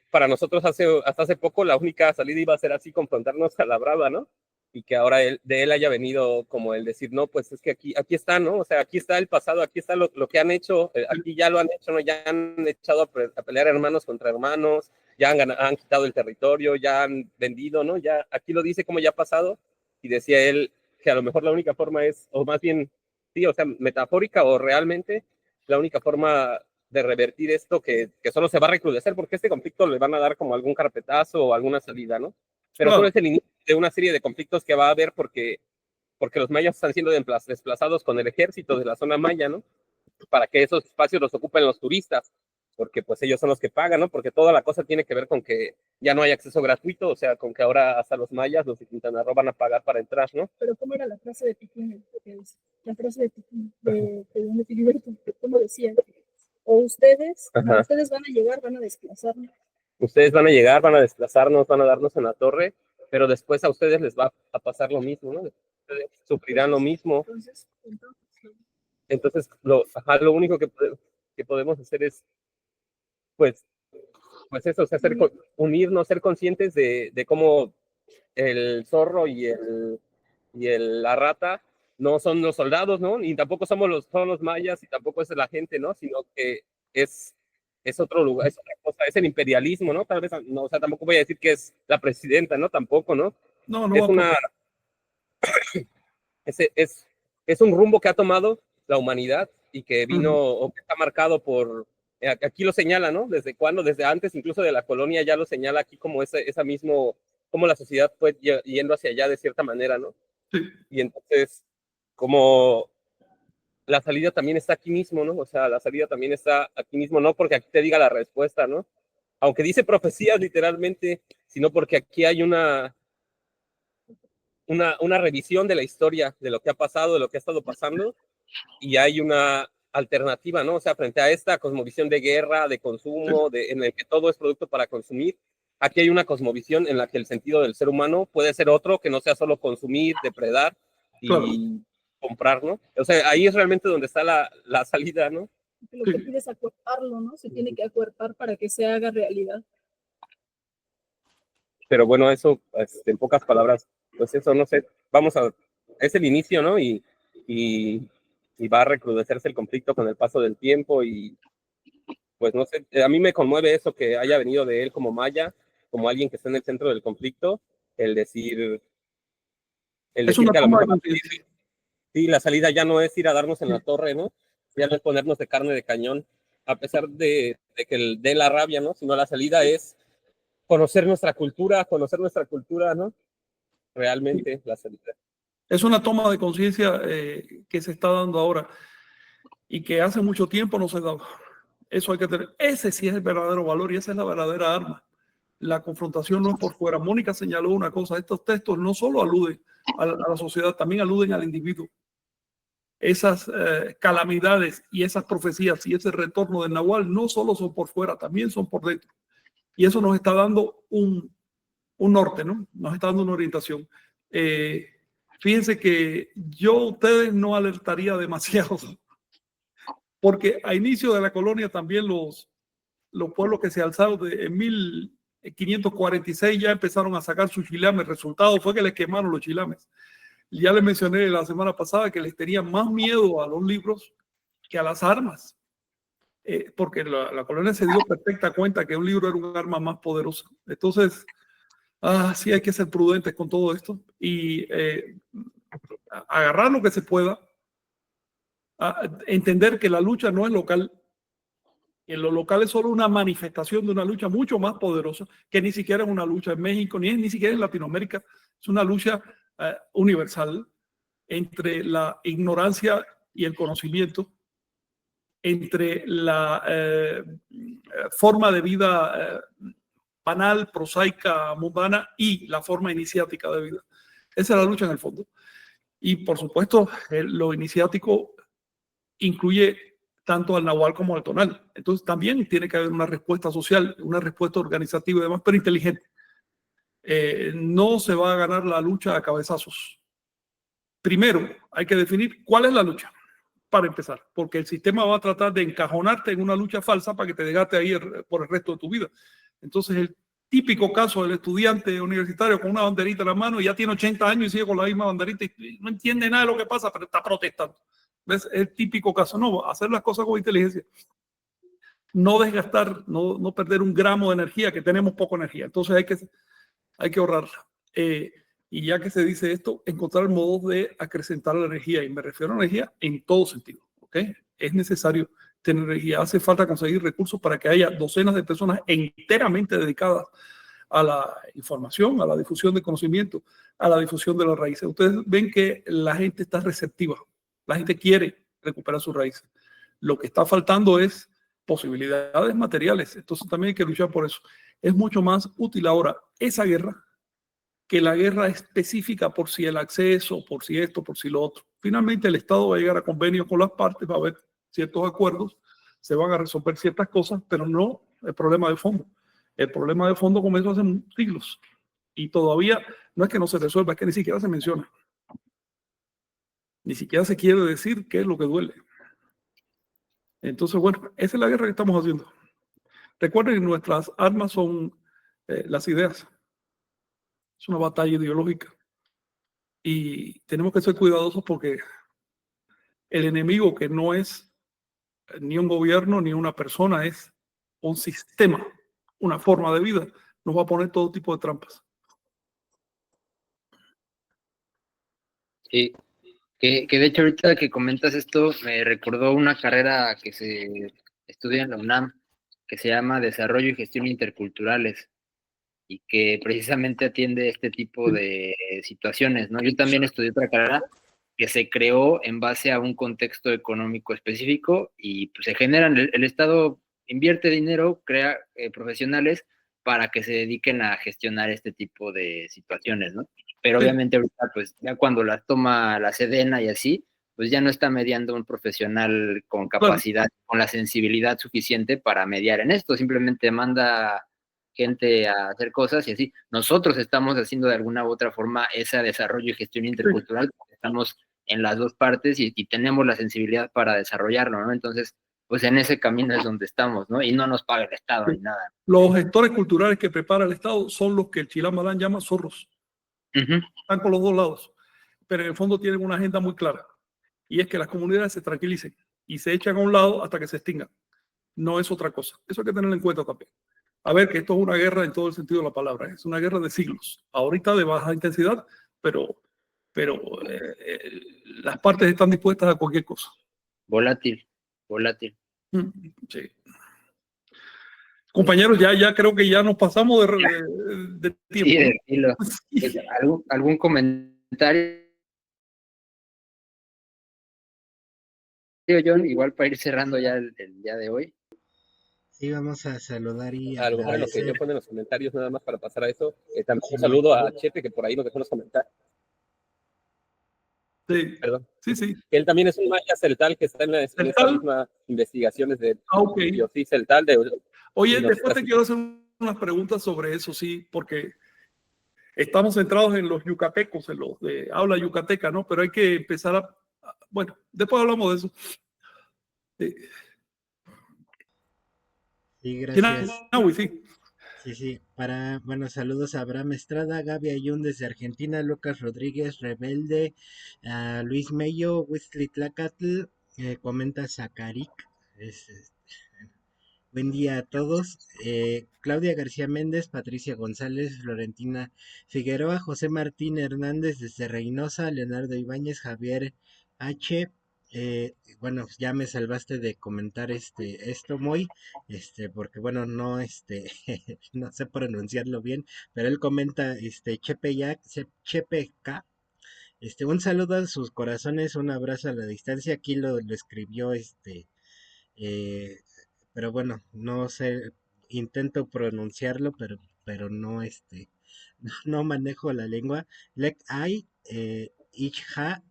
para nosotros hasta hace poco la única salida iba a ser así, confrontarnos a la brava, ¿no? Y que ahora de él haya venido como el decir, no, pues es que aquí está, ¿no? O sea, aquí está el pasado, aquí está lo que han hecho, aquí ya lo han hecho, ¿no? Ya han echado a pelear hermanos contra hermanos, ya han quitado el territorio, ya han vendido, ¿no? Ya aquí lo dice como ya ha pasado, y decía él que a lo mejor la única forma es, o más bien, sí, o sea, metafórica o realmente, la única forma de revertir esto que solo se va a recrudecer, porque este conflicto le van a dar como algún carpetazo o alguna salida, ¿no? Pero solo es el inicio de una serie de conflictos que va a haber porque los mayas están siendo desplazados con el ejército de la zona maya, ¿no? Para que esos espacios los ocupen los turistas, porque pues ellos son los que pagan, ¿no? Porque toda la cosa tiene que ver con que ya no hay acceso gratuito, o sea, con que ahora hasta los mayas, los de Quintana Roo, van a pagar para entrar, ¿no? Pero ¿cómo era la frase de Piquín? La frase de Piquín, de Filiberto, ¿cómo decía? O ustedes van a llegar, van a desplazarnos. Ustedes van a llegar, van a desplazarnos, van a darnos en la torre, pero después a ustedes les va a pasar lo mismo, ¿no? Ustedes sufrirán lo mismo. Entonces lo único que podemos hacer es, pues eso, o sea, unirnos, ser conscientes de cómo el zorro y la rata no son los soldados, ¿no? Y tampoco son los mayas y tampoco es la gente, ¿no? Sino que es otro lugar, es otra cosa, es el imperialismo, ¿no? Tal vez, no, o sea, tampoco voy a decir que es la presidenta, ¿no? Tampoco, ¿no? No. Es un rumbo que ha tomado la humanidad y que vino, o que está marcado por, aquí lo señala, ¿no? ¿Desde cuándo? Desde antes, incluso de la colonia, ya lo señala aquí como esa mismo, como la sociedad fue yendo hacia allá de cierta manera, ¿no? Sí. Y entonces, como la salida también está aquí mismo, ¿no? O sea, la salida también está aquí mismo, no porque aquí te diga la respuesta, ¿no? Aunque dice profecías literalmente, sino porque aquí hay una revisión de la historia, de lo que ha pasado, de lo que ha estado pasando, y hay una alternativa, ¿no? O sea, frente a esta cosmovisión de guerra, de consumo, en el que todo es producto para consumir, aquí hay una cosmovisión en la que el sentido del ser humano puede ser otro, que no sea solo consumir, depredar y comprar, ¿no? O sea, ahí es realmente donde está la salida, ¿no? Lo que pide es acuerparlo, ¿no? Se tiene que acuerpar para que se haga realidad. Pero bueno, eso, en pocas palabras, pues eso, no sé, es el inicio, ¿no? Y va a recrudecerse el conflicto con el paso del tiempo y pues no sé, a mí me conmueve eso que haya venido de él como maya, como alguien que está en el centro del conflicto, el decir, El Es decir una que a lo toma de mejor conciencia. sí, la salida ya no es ir a darnos en la torre, ¿no? Ya no es ponernos de carne de cañón, a pesar de que dé la rabia, ¿no? Sino la salida es conocer nuestra cultura, ¿no? Realmente la salida. Es una toma de conciencia que se está dando ahora y que hace mucho tiempo no se daba. Eso hay que tener. Ese sí es el verdadero valor y esa es la verdadera arma. La confrontación no es por fuera. Mónica señaló una cosa, estos textos no solo aluden a la sociedad, también aluden al individuo. Esas calamidades y esas profecías y ese retorno del Nahual no solo son por fuera, también son por dentro. Y eso nos está dando un norte, ¿no? Nos está dando una orientación. Fíjense que yo a ustedes no alertaría demasiado, porque a inicio de la colonia también los pueblos que se alzaron en 1546 ya empezaron a sacar sus chilames. El resultado fue que les quemaron los chilames. Ya les mencioné la semana pasada que les tenían más miedo a los libros que a las armas, porque la colonia se dio perfecta cuenta que un libro era un arma más poderosa. Entonces, sí hay que ser prudentes con todo esto y agarrar lo que se pueda, entender que la lucha no es local, que lo local es solo una manifestación de una lucha mucho más poderosa, que ni siquiera es una lucha en México, ni siquiera en Latinoamérica, es una lucha universal entre la ignorancia y el conocimiento, entre la forma de vida banal, prosaica, mundana y la forma iniciática de vida. Esa es la lucha en el fondo. Y por supuesto, lo iniciático incluye tanto al nahual como al tonal. Entonces también tiene que haber una respuesta social, una respuesta organizativa y demás, pero inteligente. No se va a ganar la lucha a cabezazos. Primero, hay que definir cuál es la lucha, para empezar, porque el sistema va a tratar de encajonarte en una lucha falsa para que te desgaste ahí por el resto de tu vida. Entonces, el típico caso del estudiante universitario con una banderita en la mano y ya tiene 80 años y sigue con la misma banderita y no entiende nada de lo que pasa, pero está protestando. ¿Ves? El típico caso. No, hacer las cosas con inteligencia. No desgastar, no perder un gramo de energía, que tenemos poca energía. Entonces hay que ahorrarla. Y ya que se dice esto, encontrar modos de acrecentar la energía. Y me refiero a energía en todo sentido. ¿Okay? Es necesario tener energía. Hace falta conseguir recursos para que haya docenas de personas enteramente dedicadas a la información, a la difusión de conocimiento, a la difusión de las raíces. Ustedes ven que la gente está receptiva. La gente quiere recuperar sus raíces. Lo que está faltando es posibilidades materiales. Entonces también hay que luchar por eso. Es mucho más útil ahora esa guerra que la guerra específica por si el acceso, por si esto, por si lo otro. Finalmente el Estado va a llegar a convenios con las partes, va a haber ciertos acuerdos, se van a resolver ciertas cosas, pero no el problema de fondo. El problema de fondo comenzó hace siglos y todavía no es que no se resuelva, es que ni siquiera se menciona. Ni siquiera se quiere decir qué es lo que duele. Entonces, bueno, esa es la guerra que estamos haciendo. Recuerden que nuestras armas son las ideas. Es una batalla ideológica. Y tenemos que ser cuidadosos porque el enemigo, que no es ni un gobierno ni una persona, es un sistema, una forma de vida, nos va a poner todo tipo de trampas. Sí, que de hecho ahorita que comentas esto me recordó una carrera que se estudia en la UNAM que se llama Desarrollo y Gestión Interculturales y que precisamente atiende este tipo de situaciones, ¿no? Yo también estudié otra carrera que se creó en base a un contexto económico específico y pues, se generan, el Estado invierte dinero, crea profesionales para que se dediquen a gestionar este tipo de situaciones, ¿no? Pero obviamente ahorita, pues ya cuando las toma la Sedena y así, pues ya no está mediando un profesional con capacidad, con la sensibilidad suficiente para mediar en esto, simplemente manda gente a hacer cosas y así. Nosotros estamos haciendo de alguna u otra forma ese desarrollo y gestión intercultural, estamos en las dos partes y tenemos la sensibilidad para desarrollarlo, ¿no? Entonces, pues en ese camino es donde estamos, ¿no? Y no nos paga el Estado ni nada. Los gestores culturales que prepara el Estado son los que el Chilam Malán llama zorros. Están con los dos lados, pero en el fondo tienen una agenda muy clara y es que las comunidades se tranquilicen y se echan a un lado hasta que se extingan. No es otra cosa. Eso hay que tenerlo en cuenta también. A ver, que esto es una guerra en todo el sentido de la palabra. Es una guerra de siglos. Ahorita de baja intensidad, pero pero las partes están dispuestas a cualquier cosa. Volátil. Sí. Compañeros, ya creo que ya nos pasamos de tiempo. Sí, ¿no? de filo. Pues, ¿algún comentario, John? Igual para ir cerrando ya el día de hoy. Sí, vamos a saludar y Algo bueno que agradecer. yo pongo en los comentarios nada más para pasar a eso. También un saludo a Chepe, que por ahí nos dejó los comentarios. Sí, Perdón. sí. Él también es un maya celtal que está en estas mismas investigaciones de Biosí celtal. Oye, después te quiero hacer unas preguntas sobre eso, sí, porque estamos centrados en los yucatecos, en los de habla yucateca, ¿no? Pero hay que empezar bueno, después hablamos de eso. Sí, gracias. Sí. Sí. Bueno, saludos a Abraham Estrada, Gaby Ayun desde Argentina, Lucas Rodríguez, Rebelde, a Luis Mello, Wesley Tlacatl, comenta Zacaric. Buen día a todos. Claudia García Méndez, Patricia González, Florentina Figueroa, José Martín Hernández desde Reynosa, Leonardo Ibáñez, Javier H. Bueno, ya me salvaste de comentar esto muy, porque bueno, no, no sé pronunciarlo bien, pero él comenta, Chepe K. Un saludo a sus corazones, un abrazo a la distancia. Aquí lo escribió, eh, pero bueno, no sé, intento pronunciarlo, pero no, no manejo la lengua. Lek ai, Ichha,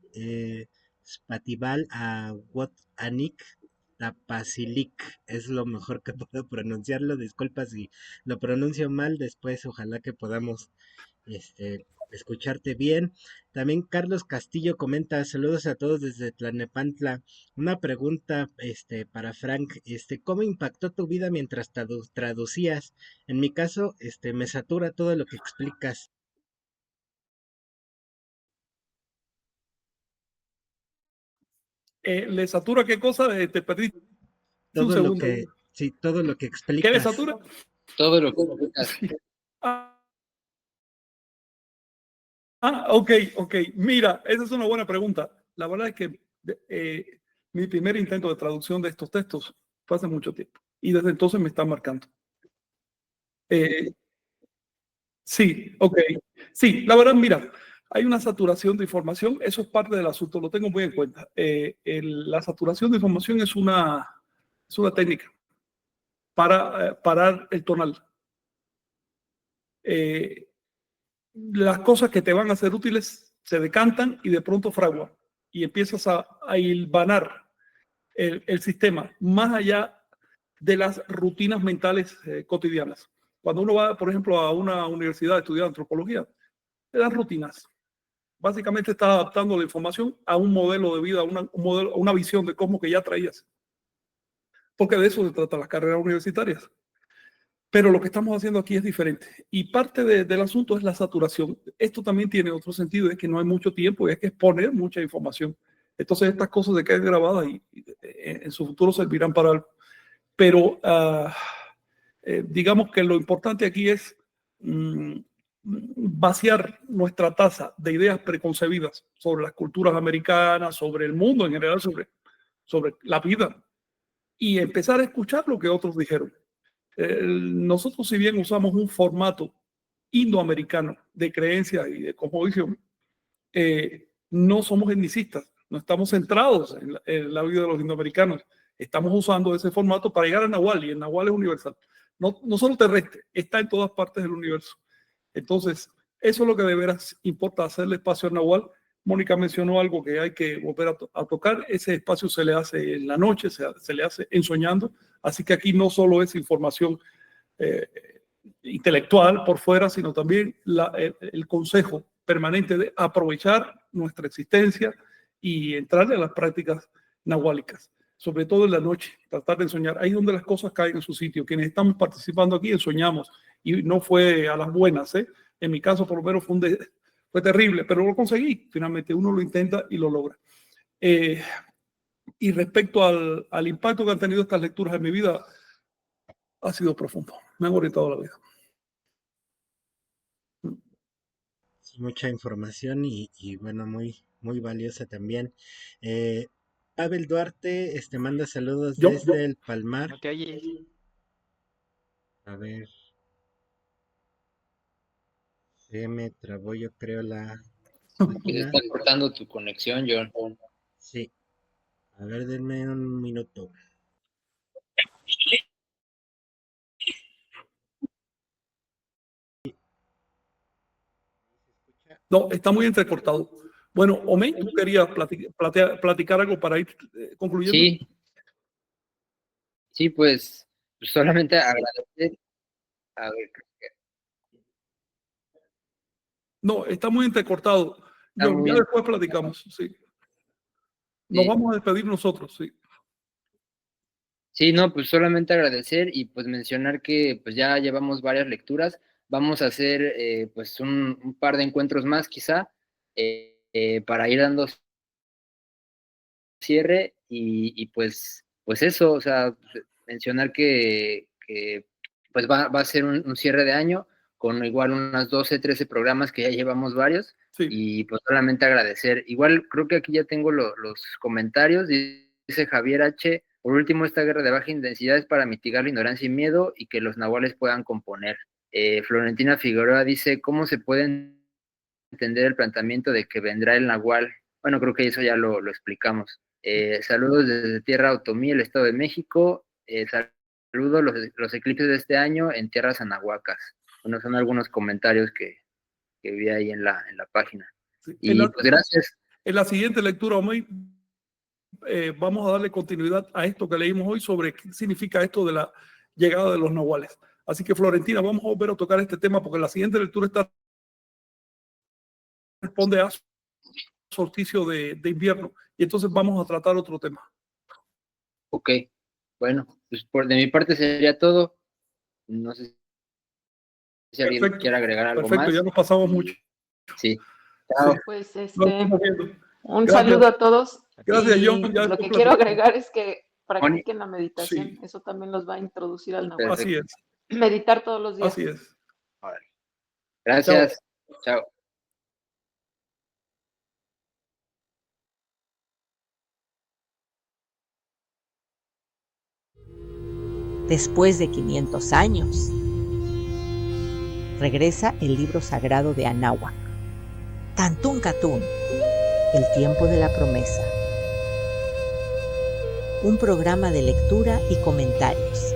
Spatival a Wat Anik, Tapasilik, es lo mejor que puedo pronunciarlo. Disculpa si lo pronuncio mal, después ojalá que podamos escucharte bien. También Carlos Castillo comenta, saludos a todos desde Tlalnepantla. Una pregunta, para Frank, ¿cómo impactó tu vida mientras traducías? En mi caso, me satura todo lo que explicas. ¿Le satura qué cosa? Te perdí un Todo lo segundo. que, sí, todo lo que ¿Qué le explicas. satura? Todo lo que explicas. Sí. Ok. Mira, esa es una buena pregunta. La verdad es que mi primer intento de traducción de estos textos fue hace mucho tiempo y desde entonces me está marcando. Sí, ok. Sí, la verdad, mira, hay una saturación de información, eso es parte del asunto, lo tengo muy en cuenta. La saturación de información es una técnica para parar el tonal. Las cosas que te van a ser útiles se decantan y de pronto fraguan y empiezas a hilvanar el sistema más allá de las rutinas mentales cotidianas. Cuando uno va, por ejemplo, a una universidad a estudiar antropología, te dan rutinas. Básicamente estás adaptando la información a un modelo de vida, a una visión de cómo que ya traías. Porque de eso se tratan las carreras universitarias. Pero lo que estamos haciendo aquí es diferente. Y parte del asunto es la saturación. Esto también tiene otro sentido, es que no hay mucho tiempo y hay que exponer mucha información. Entonces estas cosas se quedan grabadas y en su futuro servirán para algo. Pero digamos que lo importante aquí es vaciar nuestra taza de ideas preconcebidas sobre las culturas americanas, sobre el mundo en general, sobre la vida, y empezar a escuchar lo que otros dijeron. Nosotros, si bien usamos un formato indoamericano de creencia y de cosmovisión, no somos etnicistas, no estamos centrados en la vida de los indoamericanos. Estamos usando ese formato para llegar a Nahual, y el Nahual es universal. No solo terrestre, está en todas partes del universo. Entonces, eso es lo que de veras importa, hacerle espacio al Nahual. Mónica mencionó algo que hay que volver a tocar. Ese espacio se le hace en la noche, se le hace ensoñando. Así que aquí no solo es información intelectual por fuera, sino también el consejo permanente de aprovechar nuestra existencia y entrar en las prácticas nahuálicas, sobre todo en la noche, tratar de ensoñar. Ahí es donde las cosas caen en su sitio. Quienes estamos participando aquí ensoñamos y no fue a las buenas. En mi caso, por lo menos, fue terrible, pero lo conseguí. Finalmente, uno lo intenta y lo logra. Y respecto al impacto que han tenido estas lecturas en mi vida, ha sido profundo. Me han orientado la vida. mucha información y bueno, muy valiosa también. Eh, Pavel Duarte, manda saludos Yo, desde el Palmar. No te oyes. A ver, se me trabó yo creo la Se máquina. está cortando tu conexión, John. Sí, a ver, denme un minuto. no, está muy entrecortado. Bueno, Omey, tú querías platicar algo para ir concluyendo. Sí, pues solamente agradecer. A ver, No, está muy entrecortado. Está John, muy ya bien. después platicamos, sí. Nos Sí. vamos a despedir nosotros, sí. Sí, no, pues solamente agradecer y pues mencionar que pues ya llevamos varias lecturas. Vamos a hacer pues un par de encuentros más quizá para ir dando cierre y pues eso, o sea, mencionar que pues va a ser un cierre de año con igual unas 12, 13 programas que ya llevamos varios Sí. y pues solamente agradecer. Igual creo que aquí ya tengo los comentarios, dice Javier H. Por último, esta guerra de baja intensidad es para mitigar la ignorancia y miedo y que los nahuales puedan componer. Florentina Figueroa dice, ¿cómo se puede entender el planteamiento de que vendrá el nahual? Bueno, creo que eso ya lo explicamos. Saludos desde Tierra Otomí, el Estado de México. Saludos los eclipses de este año en tierras anahuacas. Bueno, son algunos comentarios que vi ahí en la página. Sí. Y pues gracias. En la siguiente lectura, Omey, vamos a darle continuidad a esto que leímos hoy sobre qué significa esto de la llegada de los nahuales. Así que, Florentina, vamos a volver a tocar este tema porque la siguiente lectura responde a solsticio de invierno y entonces vamos a tratar otro tema. Ok, bueno, pues de mi parte sería todo. No sé si alguien quiere agregar algo Perfecto, más. ya nos pasamos mucho. Sí. Chao. Pues Nos estamos viendo. un Gracias. saludo a todos. Gracias, y John. Ya lo que después quiero platicamos. agregar es que practiquen la meditación. Sí. Eso también los va a introducir al nahual. Así es. Meditar todos los días. Así es. Gracias. Chao. Después de 500 años, regresa el libro sagrado de Anáhuac, Tantún Catún, el tiempo de la promesa. Un programa de lectura y comentarios